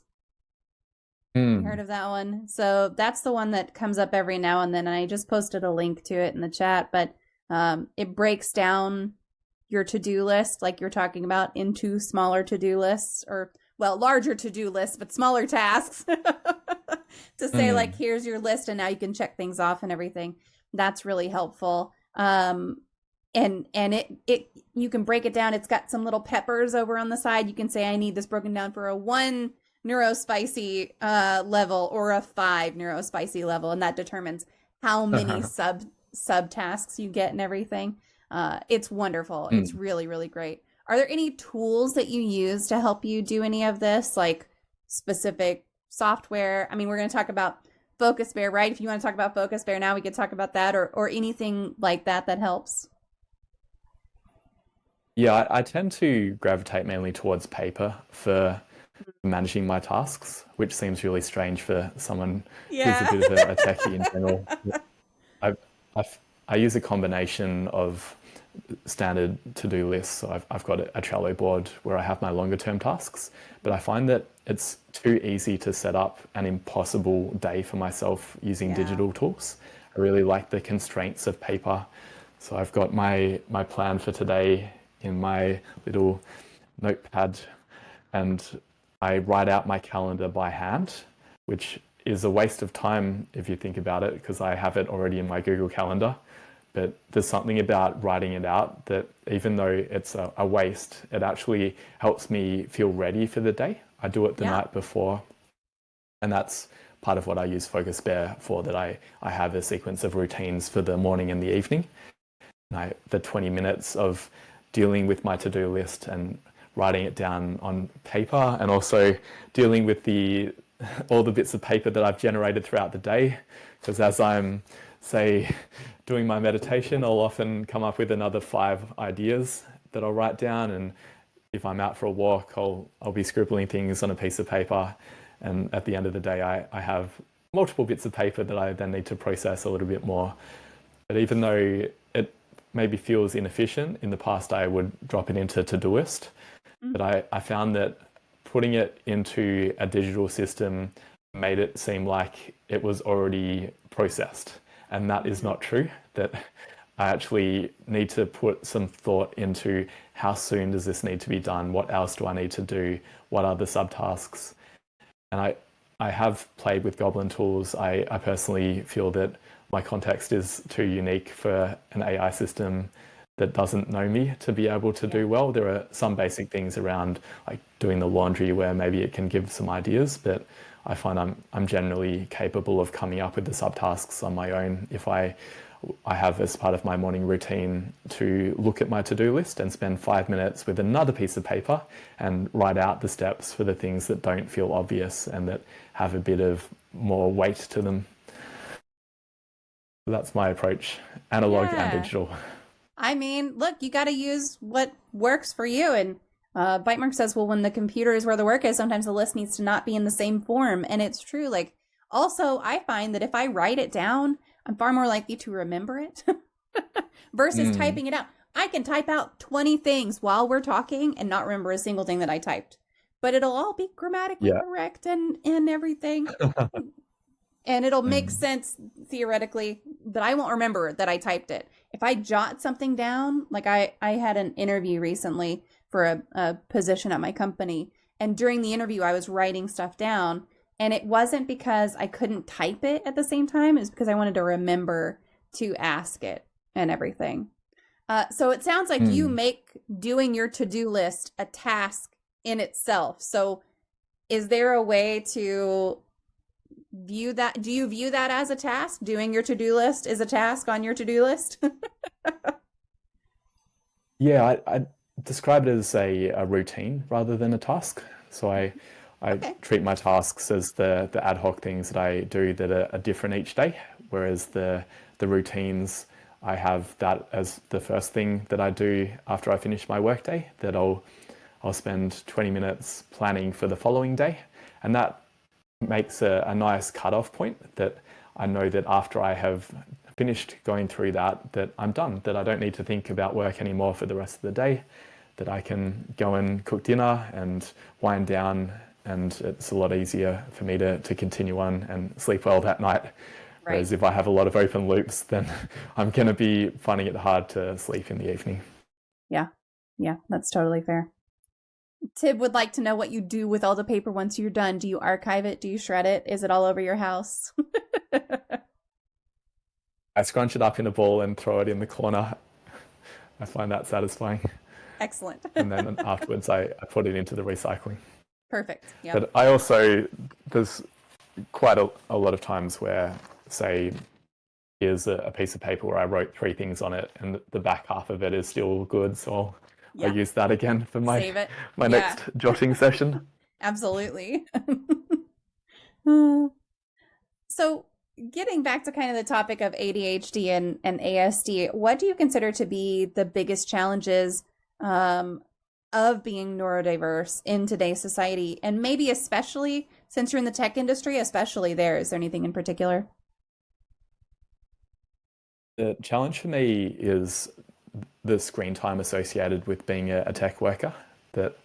You heard of that one? So that's the one that comes up every now and then. And I just posted a link to it in the chat, but it breaks down your to-do list, like you're talking about, into smaller to-do lists, or larger to-do lists, but smaller tasks to say like, here's your list and now you can check things off and everything. That's really helpful. And it you can break it down. It's got some little peppers over on the side. You can say, I need this broken down for a 1 neurospicy level or a 5 neurospicy level. And that determines how many subtasks you get and everything. It's wonderful. It's really, really great. Are there any tools that you use to help you do any of this, like specific software? I mean, we're going to talk about Focus Bear, right? If you want to talk about Focus Bear now, we could talk about that, or anything like that helps. Yeah, I tend to gravitate mainly towards paper for managing my tasks, which seems really strange for someone who's a Yeah. bit of a techie in general. I, I, I use a combination of standard to-do lists. So I've got a Trello board where I have my longer term tasks, but I find that it's too easy to set up an impossible day for myself using digital tools. I really like the constraints of paper. So I've got my plan for today in my little notepad, and I write out my calendar by hand, which is a waste of time if you think about it, because I have it already in my Google Calendar. But there's something about writing it out that, even though it's a waste, it actually helps me feel ready for the day. I do it the night before, and that's part of what I use Focus Bear for, that I have a sequence of routines for the morning and the evening. And the 20 minutes of dealing with my to-do list and writing it down on paper, and also dealing with all the bits of paper that I've generated throughout the day. Because as I'm, say, doing my meditation, I'll often come up with another 5 ideas that I'll write down. And if I'm out for a walk, I'll be scribbling things on a piece of paper. And at the end of the day, I have multiple bits of paper that I then need to process a little bit more. But even though it maybe feels inefficient, in the past I would drop it into Todoist. But I found that putting it into a digital system made it seem like it was already processed. And that is not true. That I actually need to put some thought into, how soon does this need to be done? What else do I need to do? What are the subtasks? And I have played with Goblin tools. I personally feel that my context is too unique for an AI system that doesn't know me to be able to do well. There are some basic things around, like doing the laundry, where maybe it can give some ideas, but I find I'm generally capable of coming up with the subtasks on my own. If I have, as part of my morning routine, to look at my to-do list and spend 5 minutes with another piece of paper and write out the steps for the things that don't feel obvious and that have a bit of more weight to them. So that's my approach, analog and digital. I mean, look, you got to use what works for you. And Bitemark says, well, when the computer is where the work is, sometimes the list needs to not be in the same form. And it's true. Like, also, I find that if I write it down, I'm far more likely to remember it versus typing it out. I can type out 20 things while we're talking and not remember a single thing that I typed, but it'll all be grammatically correct and everything. And it'll make sense theoretically, but I won't remember that I typed it. If I jot something down, like I had an interview recently for a position at my company, and during the interview I was writing stuff down, and it wasn't because I couldn't type it at the same time. It was because I wanted to remember to ask it and everything. So it sounds like you make doing your to-do list a task in itself. So is there a way to view that? Do you view that as a task? Doing your to-do list is a task on your to-do list? Yeah, I describe it as a routine rather than a task. So I treat my tasks as the ad hoc things that I do that are different each day, whereas the routines, I have that as the first thing that I do after I finish my workday, that I'll spend 20 minutes planning for the following day. And that makes a nice cutoff point, that I know that after I have finished going through that I'm done, that I don't need to think about work anymore for the rest of the day, that I can go and cook dinner and wind down, and it's a lot easier for me to continue on and sleep well that night. Right. Whereas if I have a lot of open loops, then I'm going to be finding it hard to sleep in the evening. Yeah, that's totally fair. Tib would like to know what you do with all the paper once you're done. Do you archive it? Do you shred it? Is it all over your house? I scrunch it up in a ball and throw it in the corner. I find that satisfying. Excellent. And then afterwards, I put it into the recycling. Perfect. Yeah. But I also, there's quite a lot of times where, say, here's a piece of paper where I wrote 3 things on it, and the back half of it is still good. So I'll use that again for my next jotting session. Absolutely. So getting back to kind of the topic of ADHD and ASD, what do you consider to be the biggest challenges of being neurodiverse in today's society? And maybe especially since you're in the tech industry, especially there, is there anything in particular? The challenge for me is the screen time associated with being a tech worker, that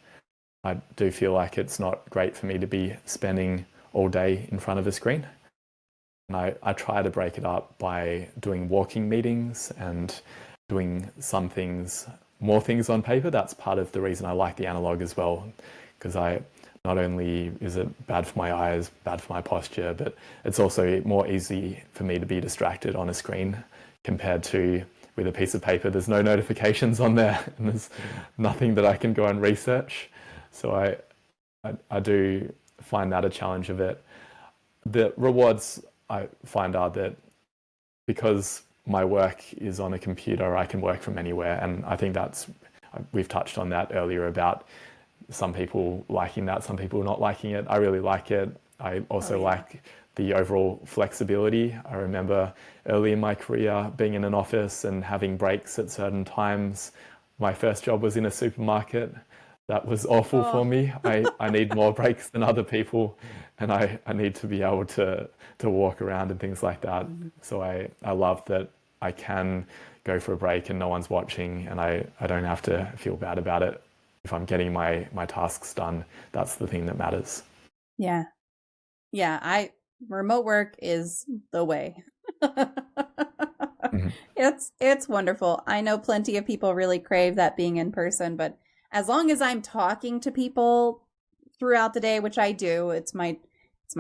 I do feel like it's not great for me to be spending all day in front of a screen. And I try to break it up by doing walking meetings and doing some things, more things on paper. That's part of the reason I like the analog as well, because not only is it bad for my eyes, bad for my posture, but it's also more easy for me to be distracted on a screen compared to with a piece of paper. There's no notifications on there and there's nothing that I can go and research. So I do find that a challenge of it. The rewards I find are that because my work is on a computer, I can work from anywhere. And I think we've touched on that earlier about some people liking that, some people not liking it. I really like it. I also like the overall flexibility. I remember early in my career being in an office and having breaks at certain times. My first job was in a supermarket. That was awful for me. I need more breaks than other people, and I need to be able to walk around and things like that. So I love that I can go for a break and no one's watching, and I don't have to feel bad about it. If I'm getting my tasks done, that's the thing that matters. Yeah. Remote work is the way. It's wonderful. I know plenty of people really crave that being in person, but as long as I'm talking to people throughout the day, which I do, it's my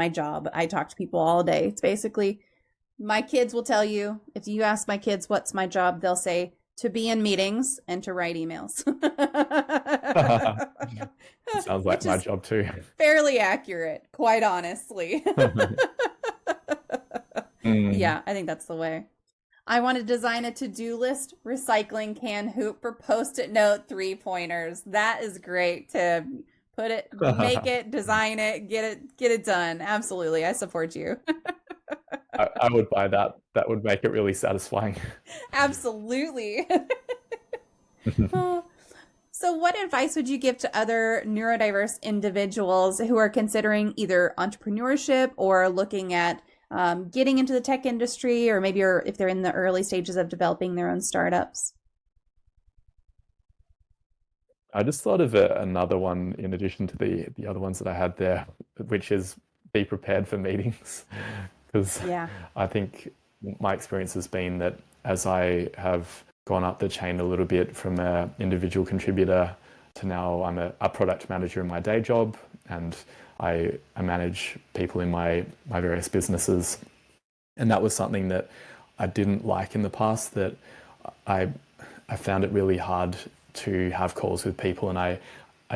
job. I talk to people all day. It's basically, my kids will tell you, if you ask my kids what's my job, they'll say to be in meetings and to write emails. Sounds like my job too. Fairly accurate, quite honestly. Yeah, I think that's the way. I want to design a to-do list, recycling can, hoop for post-it note, 3-pointers. That is great to put it, make it, design it, get it done. Absolutely. I support you. I would buy that. That would make it really satisfying. Absolutely. So what advice would you give to other neurodiverse individuals who are considering either entrepreneurship or looking at getting into the tech industry, or maybe if they're in the early stages of developing their own startups? I just thought of another one in addition to the other ones that I had there, which is be prepared for meetings. Because I think my experience has been that as I have gone up the chain a little bit from an individual contributor to now I'm a product manager in my day job, and I manage people in my various businesses. And that was something that I didn't like in the past, that I found it really hard to have calls with people, and I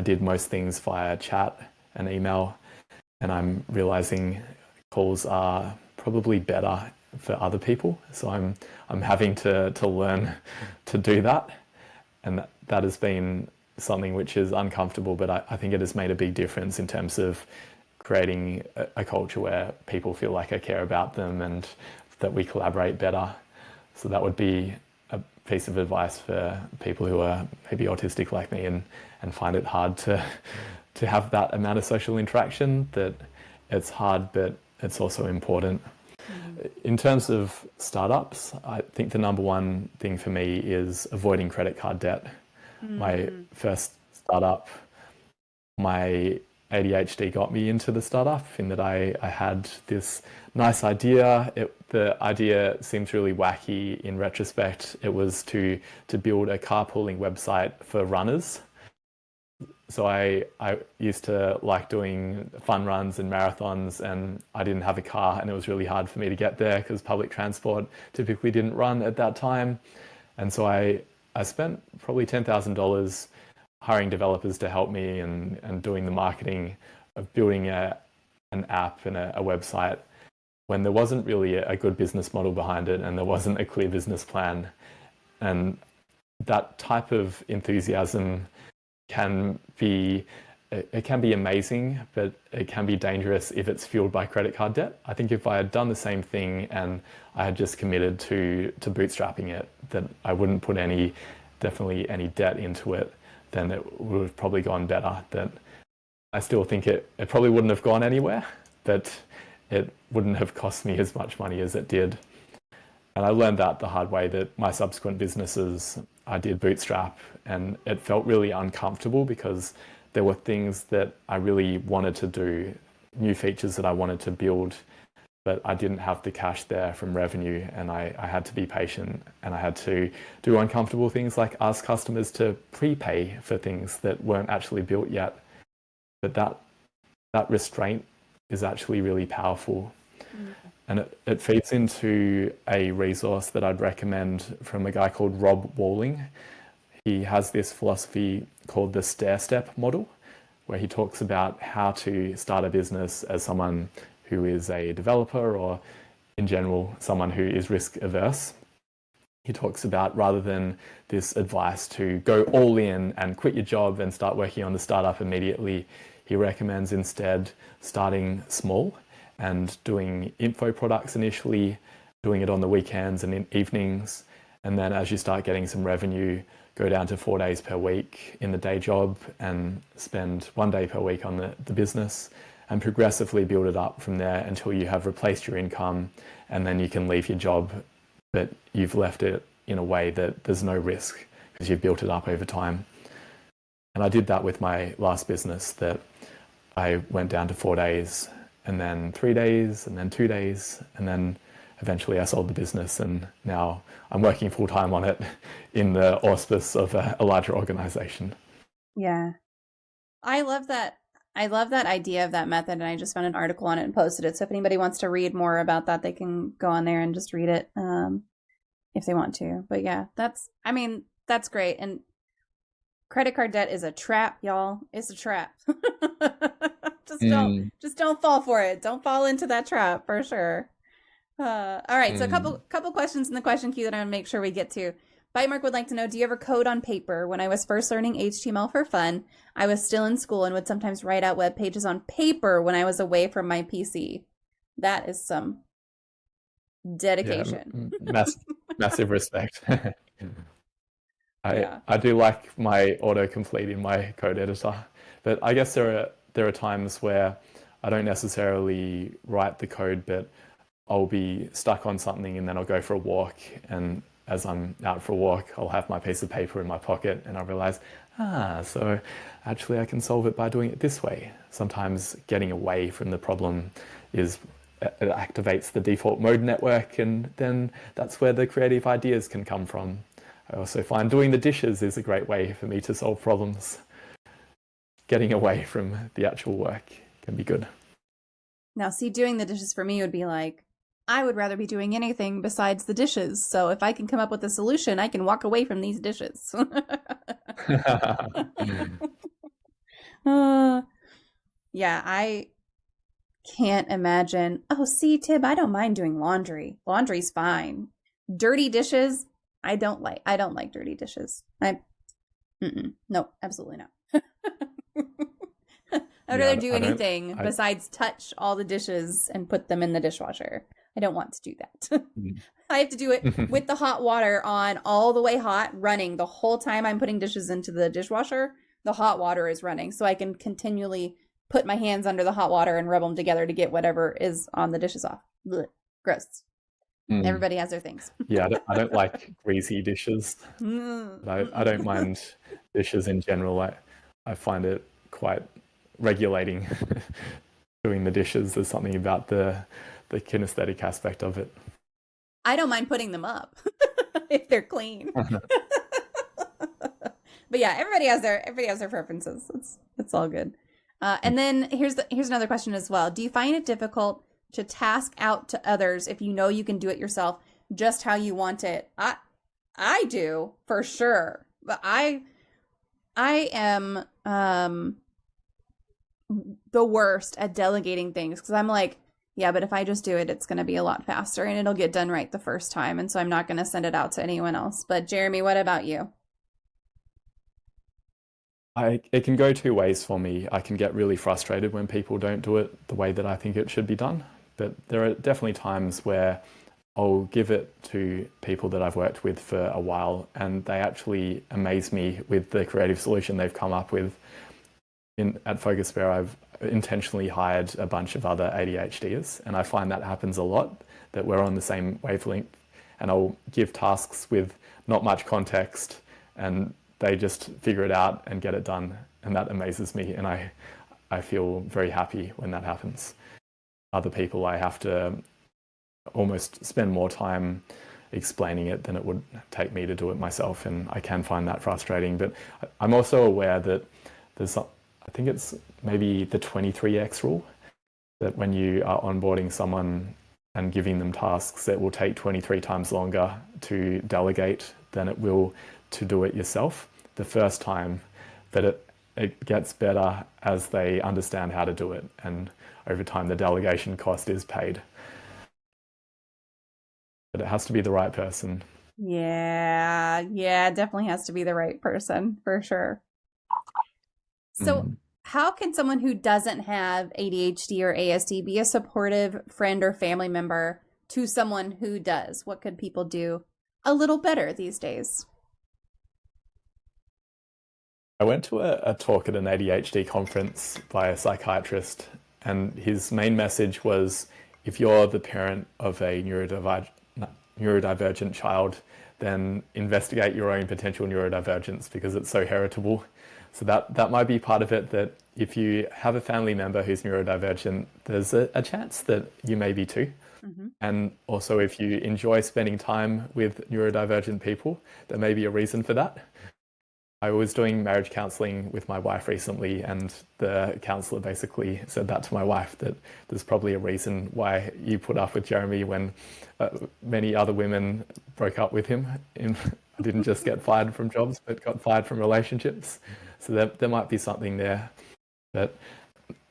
did most things via chat and email, and I'm realizing calls are probably better for other people. So I'm having to learn to do that, and that has been something which is uncomfortable, but I think it has made a big difference in terms of creating a culture where people feel like I care about them and that we collaborate better. So that would be a piece of advice for people who are maybe autistic like me and find it hard to have that amount of social interaction, that it's hard, but it's also important. In terms of startups, I think the number one thing for me is avoiding credit card debt. My first startup, my ADHD got me into the startup in that I had this nice idea. The idea seems really wacky in retrospect. It was to build a carpooling website for runners. So I used to like doing fun runs and marathons, and I didn't have a car, and it was really hard for me to get there because public transport typically didn't run at that time. And so I spent probably $10,000 hiring developers to help me and doing the marketing of building an app and a website when there wasn't really a good business model behind it and there wasn't a clear business plan. And that type of enthusiasm can be amazing, but it can be dangerous if it's fueled by credit card debt. I think if I had done the same thing and I had just committed to bootstrapping it, that I wouldn't put definitely any debt into it, then it would have probably gone better. That I still think it probably wouldn't have gone anywhere, but it wouldn't have cost me as much money as it did. And I learned that the hard way, that my subsequent businesses, I did bootstrap, and it felt really uncomfortable because there were things that I really wanted to do, new features that I wanted to build, but I didn't have the cash there from revenue, and I had to be patient, and I had to do uncomfortable things like ask customers to prepay for things that weren't actually built yet. But that restraint is actually really powerful. And it feeds into a resource that I'd recommend from a guy called Rob Walling. He has this philosophy called the stair-step model, where he talks about how to start a business as someone who is a developer, or in general, someone who is risk averse. He talks about, rather than this advice to go all in and quit your job and start working on the startup immediately, he recommends instead starting small and doing info products initially, doing it on the weekends and in evenings. And then as you start getting some revenue, go down to 4 days per week in the day job and spend 1 day per week on the business, and progressively build it up from there until you have replaced your income, and then you can leave your job, but you've left it in a way that there's no risk because you've built it up over time. And I did that with my last business, that I went down to 4 days, and then 3 days, and then 2 days, and then eventually I sold the business, and now I'm working full-time on it in the auspice of a larger organization. Yeah. I love that. I love that idea of that method, and I just found an article on it and posted it. So if anybody wants to read more about that, they can go on there and just read it if they want to. But yeah, that's great. And credit card debt is a trap, y'all. It's a trap. Just don't fall for it. Don't fall into that trap, for sure. All right, so a couple questions in the question queue that I'm going to make sure we get to. Bitemark would like to know, do you ever code on paper? When I was first learning HTML for fun, I was still in school and would sometimes write out web pages on paper when I was away from my PC. That is some dedication. Yeah, massive respect. I do like my autocomplete in my code editor, but I guess there are times where I don't necessarily write the code, but I'll be stuck on something and then I'll go for a walk, and as I'm out for a walk, I'll have my piece of paper in my pocket and I'll realize, so actually I can solve it by doing it this way. Sometimes getting away from the problem it activates the default mode network, and then that's where the creative ideas can come from. I also find doing the dishes is a great way for me to solve problems. Getting away from the actual work can be good. Now, see, doing the dishes for me would be like, I would rather be doing anything besides the dishes. So if I can come up with a solution, I can walk away from these dishes. Yeah, I can't imagine. Oh, see, Tib, I don't mind doing laundry. Laundry's fine. Dirty dishes, I don't like dirty dishes. No, absolutely not. I'd rather do anything besides touch all the dishes and put them in the dishwasher. I don't want to do that. I have to do it with the hot water on all the way hot, running the whole time I'm putting dishes into the dishwasher. The hot water is running, so I can continually put my hands under the hot water and rub them together to get whatever is on the dishes off. Blech. Gross. Everybody has their things. Yeah, I don't like greasy dishes. I don't mind dishes in general. I find it quite regulating. Doing the dishes, there's something about the kinesthetic aspect of it. I don't mind putting them up if they're clean. But yeah, everybody has their preferences. It's all good. And then here's another question as well. Do you find it difficult to task out to others if you know you can do it yourself just how you want it? I do, for sure. But I am the worst at delegating things, because I'm like, yeah, but if I just do it, it's going to be a lot faster and it'll get done right the first time. And so I'm not going to send it out to anyone else. But Jeremy, what about you? It can go two ways for me. I can get really frustrated when people don't do it the way that I think it should be done. But there are definitely times where I'll give it to people that I've worked with for a while, and they actually amaze me with the creative solution they've come up with. At Focus Fair, I've intentionally hired a bunch of other ADHDers, and I find that happens a lot, that we're on the same wavelength, and I'll give tasks with not much context, and they just figure it out and get it done, and that amazes me, and I feel very happy when that happens. Other people, I have to almost spend more time explaining it than it would take me to do it myself, and I can find that frustrating. But I'm also aware that there's, I think it's maybe the 23x rule, that when you are onboarding someone and giving them tasks, it will take 23 times longer to delegate than it will to do it yourself the first time, but it gets better as they understand how to do it, and over time the delegation cost is paid. But it has to be the right person. Yeah, it definitely has to be the right person, for sure. So how can someone who doesn't have ADHD or ASD be a supportive friend or family member to someone who does? What could people do a little better these days? I went to a talk at an ADHD conference by a psychiatrist, and his main message was, if you're the parent of a neurodivergent child, then investigate your own potential neurodivergence, because it's so heritable. So that might be part of it, that if you have a family member who's neurodivergent, there's a chance that you may be too. And also, if you enjoy spending time with neurodivergent people, there may be a reason for that. I was doing marriage counselling with my wife recently, and the counsellor basically said that to my wife, that there's probably a reason why you put up with Jeremy when many other women broke up with him. I didn't just get fired from jobs, but got fired from relationships. So there might be something there, but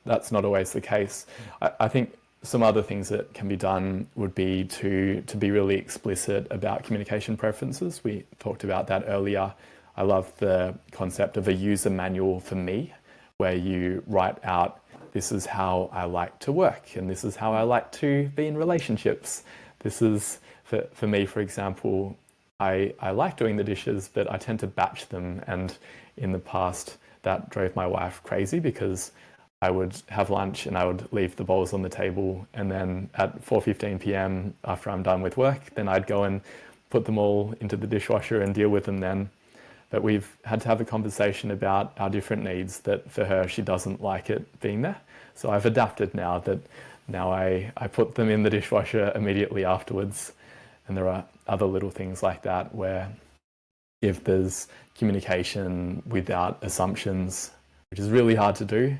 that's not always the case. I think some other things that can be done would be to be really explicit about communication preferences. We talked about that earlier. I love the concept of a user manual for me, where you write out, this is how I like to work, and this is how I like to be in relationships. This is, for me, for example, I like doing the dishes, but I tend to batch them. And in the past, that drove my wife crazy, because I would have lunch and I would leave the bowls on the table, and then at 4:15 p.m. after I'm done with work, then I'd go and put them all into the dishwasher and deal with them then. But we've had to have a conversation about our different needs, that for her, she doesn't like it being there. So I've adapted now, that now I put them in the dishwasher immediately afterwards. And there are other little things like that, where if there's communication without assumptions, which is really hard to do,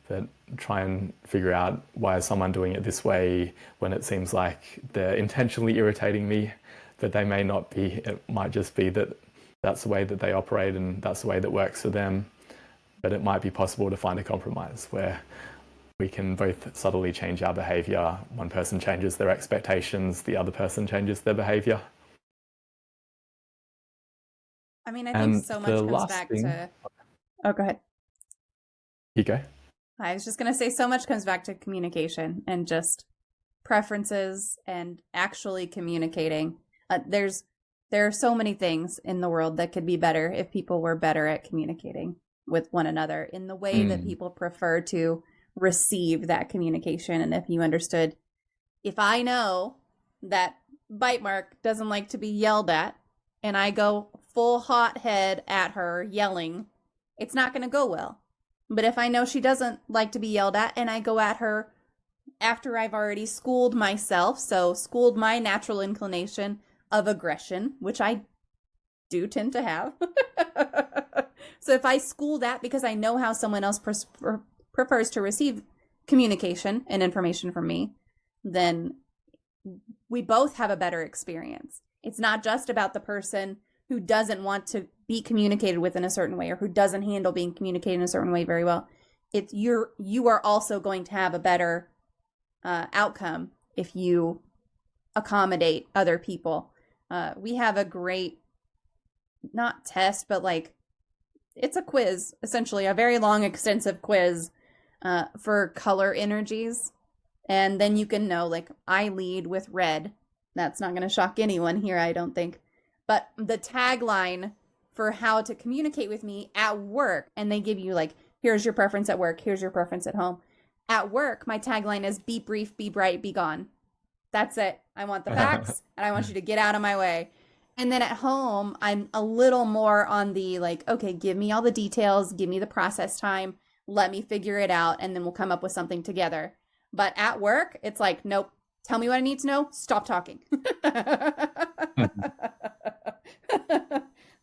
but try and figure out, why is someone doing it this way when it seems like they're intentionally irritating me, but they may not be. It might just be that that's the way that they operate and that's the way that works for them. But it might be possible to find a compromise where we can both subtly change our behavior. One person changes their expectations, the other person changes their behavior. I mean, I think so much comes back to... Oh, go ahead. You go. I was just going to say, so much comes back to communication and just preferences and actually communicating. There are so many things in the world that could be better if people were better at communicating with one another in the way that people prefer to receive that communication. And if you understood, if I know that Bite Mark doesn't like to be yelled at, and I go full hot head at her yelling, it's not going to go well. But if I know she doesn't like to be yelled at, and I go at her after I've already schooled myself, so schooled my natural inclination of aggression, which I do tend to have. So if I school that, because I know how someone else prefers to receive communication and information from me, then we both have a better experience. It's not just about the person who doesn't want to be communicated with in a certain way, or who doesn't handle being communicated in a certain way very well. You are also going to have a better outcome if you accommodate other people. We have a great, not test, but like, it's a quiz, essentially a very long, extensive quiz for color energies. And then you can know, like, I lead with red, That's not going to shock anyone here, I don't think. But the tagline for how to communicate with me at work, and they give you like, here's your preference at work, here's your preference at home. At work, my tagline is be brief, be bright, be gone. That's it. I want the facts and I want you to get out of my way. And then at home, I'm a little more on the like, okay, give me all the details, give me the process time, let me figure it out, and then we'll come up with something together. But at work, it's like, nope, tell me what I need to know, stop talking.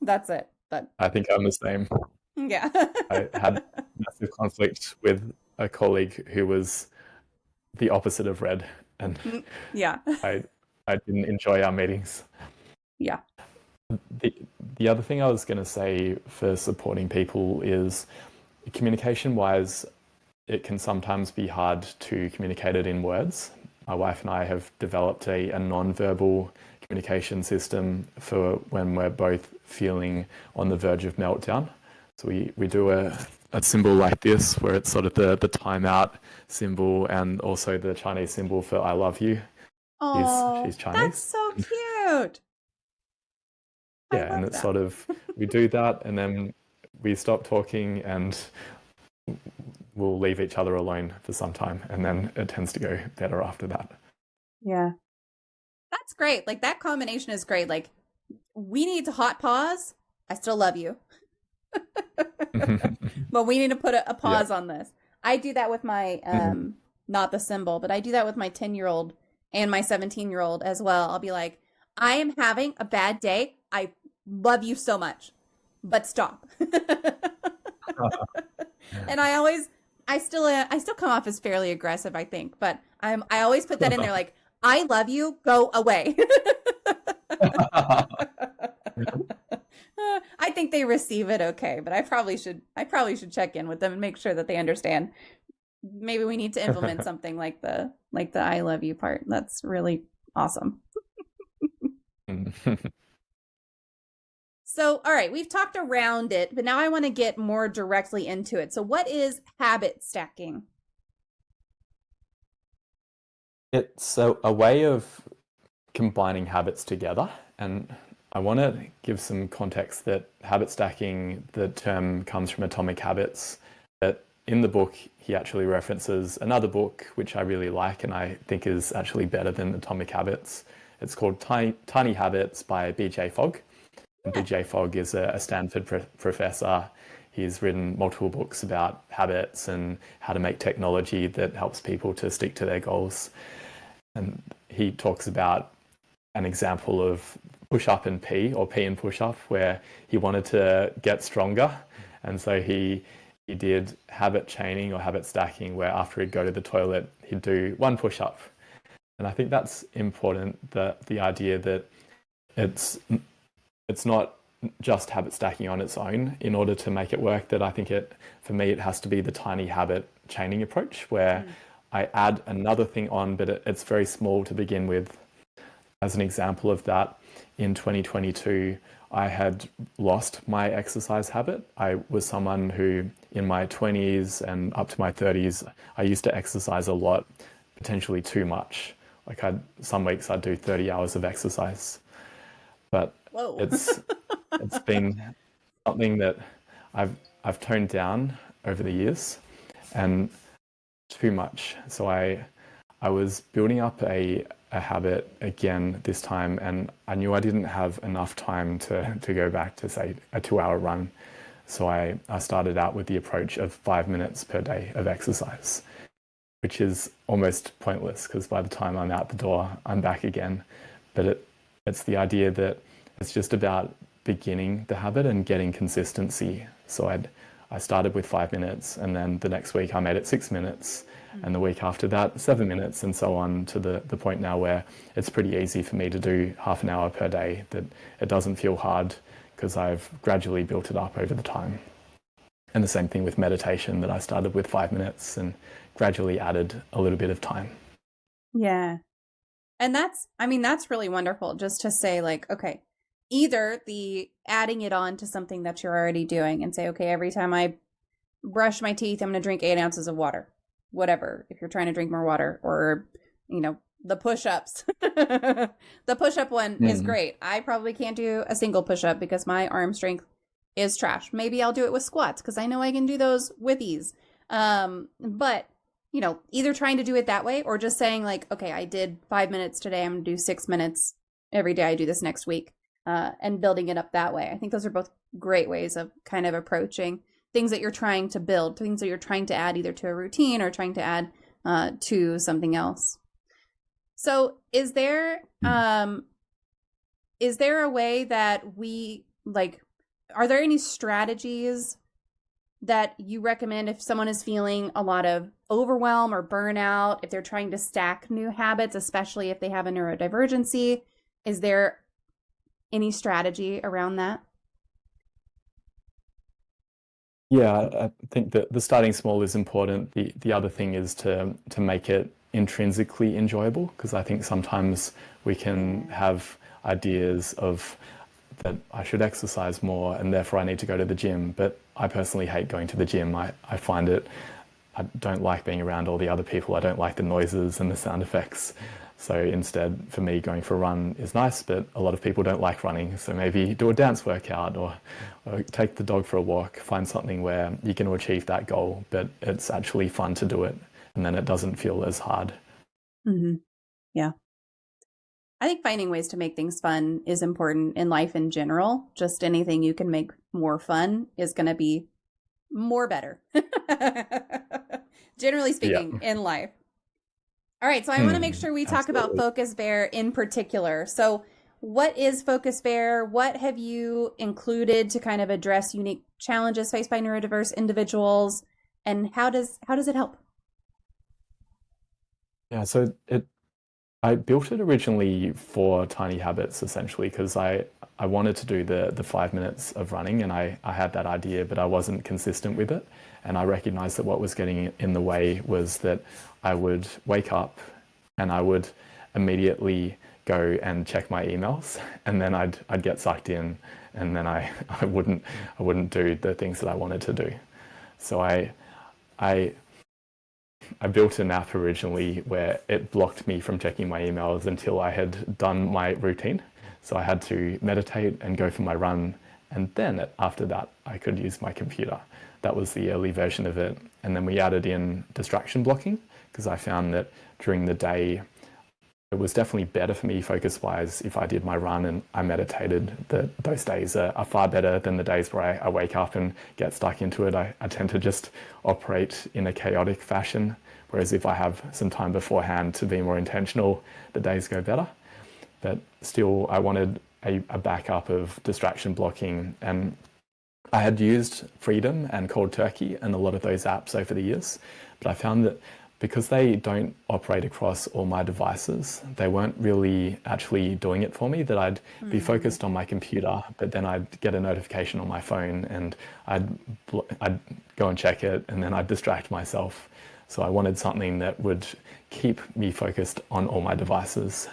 That's it. But I think I'm the same. yeah. I had massive conflict with a colleague who was the opposite of red, and Yeah. I didn't enjoy our meetings. Yeah. The other thing I was going to say for supporting people is communication-wise, it can sometimes be hard to communicate it in words. My wife and I have developed a non-verbal communication system for when we're both feeling on the verge of meltdown. So we do a symbol like this, where it's sort of the timeout symbol, and also the Chinese symbol for I love you. Oh, she's Chinese. That's so cute. Yeah, and it's sort of, we do that and then we stop talking and we'll leave each other alone for some time, and then it tends to go better after that. Yeah. That's great. Like, that combination is great. Like, we need to hot pause. I still love you. But we need to put a pause on this. I do that with my, not the symbol, but I do that with my 10-year-old and my 17-year-old as well. I'll be like, I am having a bad day. I love you so much, but stop. And I still come off as fairly aggressive, I think, but I always put that in there, like, I love you, go away. I think they receive it okay, but I probably should check in with them and make sure that they understand. Maybe we need to implement something like the I love you part. That's really awesome. So, all right, we've talked around it, but now I want to get more directly into it. So what is habit stacking? It's a way of combining habits together, and I want to give some context that habit stacking, the term comes from Atomic Habits, that in the book he actually references another book which I really like and I think is actually better than Atomic Habits. It's called Tiny Habits by B.J. Fogg. And B.J. Fogg is a Stanford professor. He's written multiple books about habits and how to make technology that helps people to stick to their goals. And he talks about an example of push-up and pee, or pee and push-up, where he wanted to get stronger. And so he did habit chaining or habit stacking, where after he'd go to the toilet, he'd do one push-up. And I think that's important, the idea that it's not just habit stacking on its own in order to make it work, that I think for me, it has to be the tiny habit chaining approach, where I add another thing on, but it's very small to begin with. As an example of that, in 2022, I had lost my exercise habit. I was someone who, in my 20s and up to my 30s, I used to exercise a lot, potentially too much. Like some weeks I'd do 30 hours of exercise. But it's been something that I've toned down over the years, and too much. So I was building up a habit again this time, and I knew I didn't have enough time to go back to, say, a 2-hour run. So I started out with the approach of 5 minutes per day of exercise, which is almost pointless because by the time I'm out the door, I'm back again. But it's the idea that it's just about beginning the habit and getting consistency. So I started with 5 minutes, and then the next week I made it 6 minutes, and the week after that 7 minutes, and so on, to the point now where it's pretty easy for me to do half an hour per day, that it doesn't feel hard because I've gradually built it up over the time. And the same thing with meditation, that I started with 5 minutes and gradually added a little bit of time. Yeah. And that's really wonderful, just to say, like, okay, either the adding it on to something that you're already doing and say, okay, every time I brush my teeth, I'm going to drink 8 ounces of water, whatever. If you're trying to drink more water, or, the push-ups. The push-up one is great. I probably can't do a single push-up because my arm strength is trash. Maybe I'll do it with squats because I know I can do those with ease. But you know, either trying to do it that way or just saying like, okay, I did 5 minutes today. I'm gonna do 6 minutes every day. I do this next week, and building it up that way. I think those are both great ways of kind of approaching things that you're trying to build, things that you're trying to add either to a routine or trying to add to something else. So is there a way that we like, are there any strategies that you recommend if someone is feeling a lot of overwhelm or burnout, if they're trying to stack new habits, especially if they have a neurodivergency? Is there any strategy around that? Yeah, I think that the starting small is important. The other thing is to make it intrinsically enjoyable, because I think sometimes we can have ideas of that I should exercise more and therefore I need to go to the gym. But I personally hate going to the gym. I find it, I don't like being around all the other people. I don't like the noises and the sound effects. So instead, for me, going for a run is nice, but a lot of people don't like running. So maybe do a dance workout or take the dog for a walk, find something where you can achieve that goal, but it's actually fun to do it. And then it doesn't feel as hard. Mm-hmm. Yeah. I think finding ways to make things fun is important in life in general. Just anything you can make more fun is going to be more better. Generally speaking, in life. All right, so I want to make sure we talk about Focus Bear in particular. So what is Focus Bear? What have you included to kind of address unique challenges faced by neurodiverse individuals? And how does it help? Yeah, so I built it originally for tiny habits, essentially, because I wanted to do the 5 minutes of running, and I had that idea, but I wasn't consistent with it. And I recognized that what was getting in the way was that I would wake up and I would immediately go and check my emails, and then I'd get sucked in, and then I wouldn't do the things that I wanted to do. So I built an app originally where it blocked me from checking my emails until I had done my routine. So I had to meditate and go for my run, and then after that I could use my computer. That was the early version of it. And then we added in distraction blocking, because I found that during the day it was definitely better for me focus-wise if I did my run and I meditated. Those days are far better than the days where I wake up and get stuck into it. I tend to just operate in a chaotic fashion, whereas if I have some time beforehand to be more intentional, the days go better. But still, I wanted a backup of distraction blocking, and I had used Freedom and Cold Turkey and a lot of those apps over the years, but I found that because they don't operate across all my devices, they weren't really actually doing it for me, that I'd be focused on my computer, but then I'd get a notification on my phone and I'd go and check it, and then I'd distract myself. So I wanted something that would keep me focused on all my devices.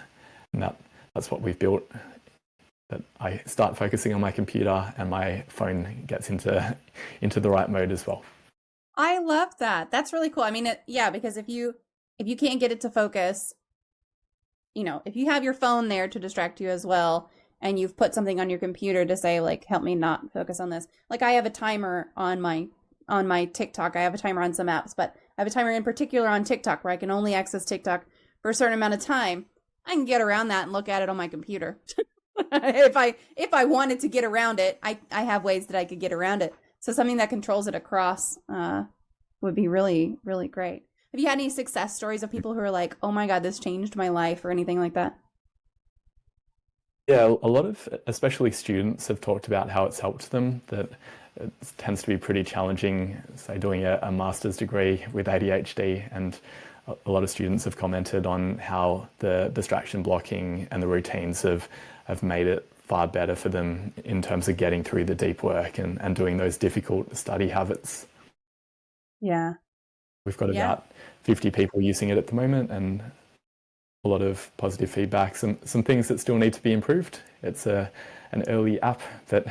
And that's what we've built, that I start focusing on my computer and my phone gets into the right mode as well. I love that. That's really cool. I mean, because if you can't get it to focus, if you have your phone there to distract you as well, and you've put something on your computer to say like, help me not focus on this. Like I have a timer on my TikTok. I have a timer on some apps, but I have a timer in particular on TikTok where I can only access TikTok for a certain amount of time. I can get around that and look at it on my computer. If I wanted to get around it, I have ways that I could get around it. So something that controls it across would be really, really great. Have you had any success stories of people who are like, oh my God, this changed my life, or anything like that? Yeah, a lot of, especially students, have talked about how it's helped them, that it tends to be pretty challenging, say, doing a master's degree with ADHD, and a lot of students have commented on how the distraction blocking and the routines have made it far better for them in terms of getting through the deep work and doing those difficult study habits. Yeah. We've got about 50 people using it at the moment, and a lot of positive feedback, some things that still need to be improved. It's an early app, but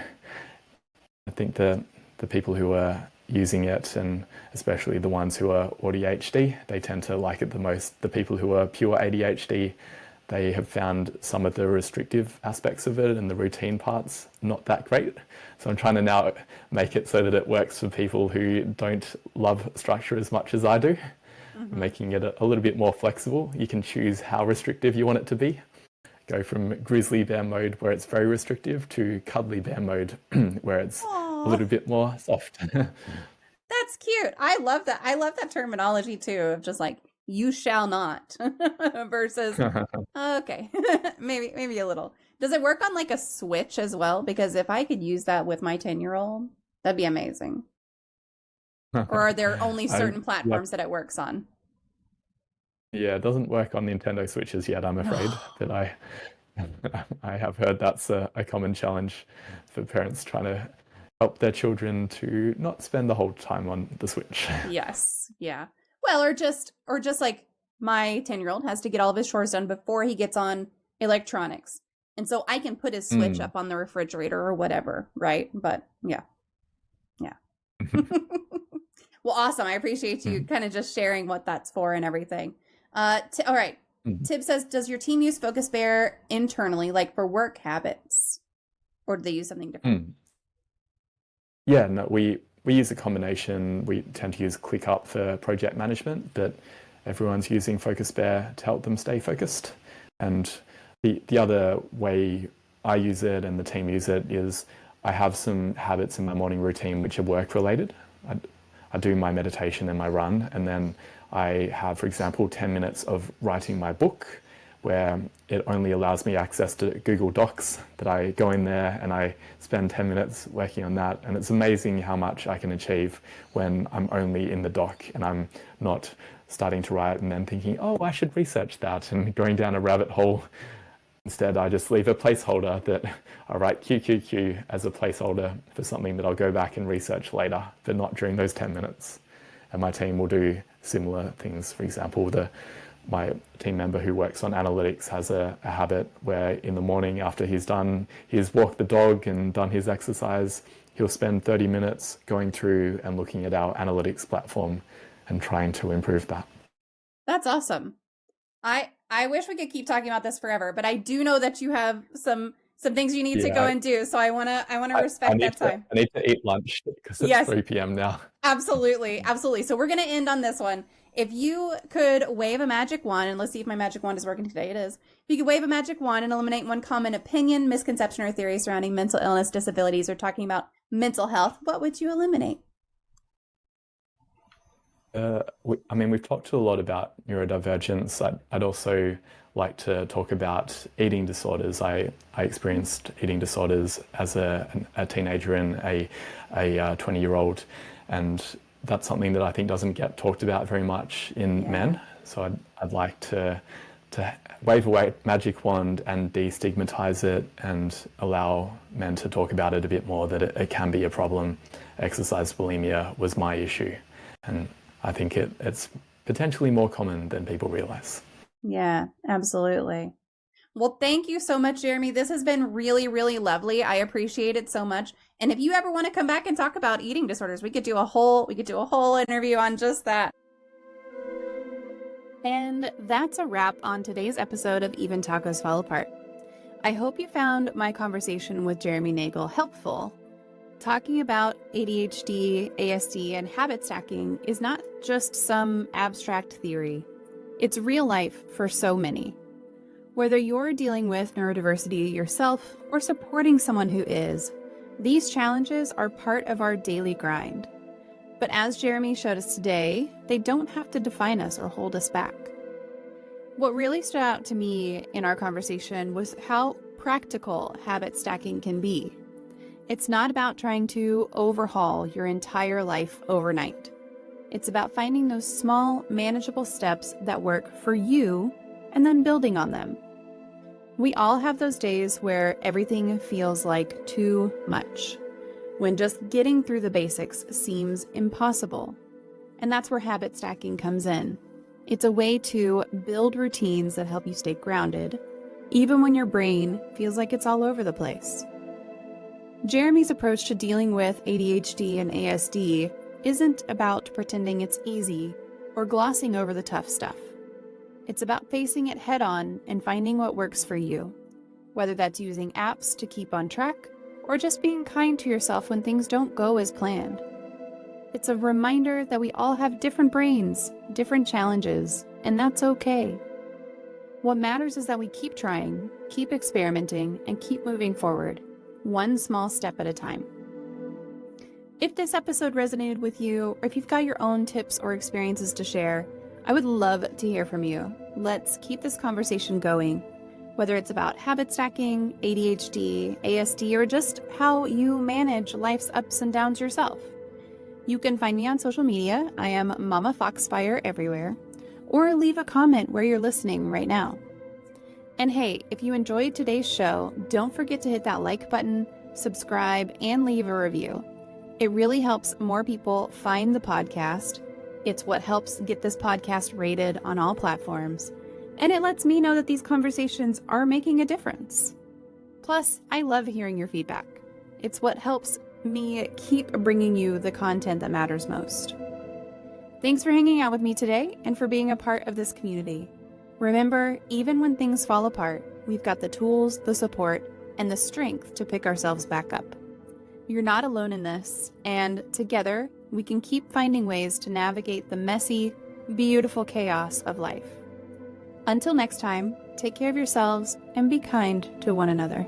I think the people who are using it, and especially the ones who are ADHD, they tend to like it the most. The people who are pure ADHD, they have found some of the restrictive aspects of it and the routine parts not that great. So I'm trying to now make it so that it works for people who don't love structure as much as I do, making it a little bit more flexible. You can choose how restrictive you want it to be. Go from grizzly bear mode, where it's very restrictive, to cuddly bear mode, where it's a little bit more soft. That's cute. I love that. I love that terminology too, of just like, you shall not versus, okay, maybe a little. Does it work on like a Switch as well? Because if I could use that with my 10-year-old, that'd be amazing. Or are there only certain platforms that it works on? Yeah, it doesn't work on Nintendo Switches yet, I'm afraid. But I have heard that's a common challenge for parents trying to help their children to not spend the whole time on the Switch. Yes, yeah. Well, or just like my 10-year-old has to get all of his chores done before he gets on electronics. And so I can put his Switch up on the refrigerator or whatever, right? But yeah. Well, awesome. I appreciate you kind of just sharing what that's for and everything. All right. Tib says, does your team use Focus Bear internally, like for work habits? Or do they use something different? Yeah, no, we use a combination. We tend to use ClickUp for project management, but everyone's using Focus Bear to help them stay focused. And the other way I use it and the team use it is I have some habits in my morning routine which are work related. I do my meditation and my run, and then I have, for example, 10 minutes of writing my book, where it only allows me access to Google Docs, that I go in there and I spend 10 minutes working on that. And it's amazing how much I can achieve when I'm only in the doc and I'm not starting to write and then thinking, oh, I should research that, and going down a rabbit hole. Instead, I just leave a placeholder that I write QQQ as a placeholder for something that I'll go back and research later, but not during those 10 minutes. And my team will do similar things. For example, my team member who works on analytics has a habit where in the morning after he's walked the dog and done his exercise, he'll spend 30 minutes going through and looking at our analytics platform and trying to improve that. That's awesome. I wish we could keep talking about this forever, but I do know that you have some things you need to go and do. So I want to respect that time. I need to eat lunch because it's 3 p.m. now. Absolutely. Absolutely. So we're going to end on this one. If you could wave a magic wand, and let's see if my magic wand is working today. It is. If you could wave a magic wand and eliminate one common opinion, misconception, or theory surrounding mental illness, disabilities, or talking about mental health, what would you eliminate? We've talked a lot about neurodivergence. I'd also like to talk about eating disorders. I experienced eating disorders as a teenager and a 20-year-old, and that's something that I think doesn't get talked about very much in men. So I'd like to wave a magic wand and destigmatize it and allow men to talk about it a bit more, that it can be a problem. Exercise bulimia was my issue, and I think it's potentially more common than people realize. Yeah, absolutely. Well, thank you so much, Jeremy. This has been really, really lovely. I appreciate it so much. And if you ever want to come back and talk about eating disorders, we could do a whole interview on just that. And that's a wrap on today's episode of Even Tacos Fall Apart. I hope you found my conversation with Jeremy Nagel helpful. Talking about ADHD, ASD, and habit stacking is not just some abstract theory. It's real life for so many. Whether you're dealing with neurodiversity yourself or supporting someone who is, these challenges are part of our daily grind. But as Jeremy showed us today, they don't have to define us or hold us back. What really stood out to me in our conversation was how practical habit stacking can be. It's not about trying to overhaul your entire life overnight. It's about finding those small, manageable steps that work for you and then building on them. We all have those days where everything feels like too much, when just getting through the basics seems impossible. And that's where habit stacking comes in. It's a way to build routines that help you stay grounded, even when your brain feels like it's all over the place. Jeremy's approach to dealing with ADHD and ASD isn't about pretending it's easy or glossing over the tough stuff. It's about facing it head on and finding what works for you, whether that's using apps to keep on track or just being kind to yourself when things don't go as planned. It's a reminder that we all have different brains, different challenges, and that's okay. What matters is that we keep trying, keep experimenting, and keep moving forward, one small step at a time. If this episode resonated with you, or if you've got your own tips or experiences to share, I would love to hear from you. Let's keep this conversation going, whether it's about habit stacking, ADHD, ASD, or just how you manage life's ups and downs yourself. You can find me on social media. I am MommaFoxFire everywhere, or leave a comment where you're listening right now. And hey, if you enjoyed today's show, don't forget to hit that like button, subscribe, and leave a review. It really helps more people find the podcast. It's what helps get this podcast rated on all platforms, and it lets me know that these conversations are making a difference. Plus, I love hearing your feedback. It's what helps me keep bringing you the content that matters most. Thanks for hanging out with me today and for being a part of this community. Remember, even when things fall apart, we've got the tools, the support, and the strength to pick ourselves back up. You're not alone in this, and together we can keep finding ways to navigate the messy, beautiful chaos of life. Until next time, take care of yourselves and be kind to one another.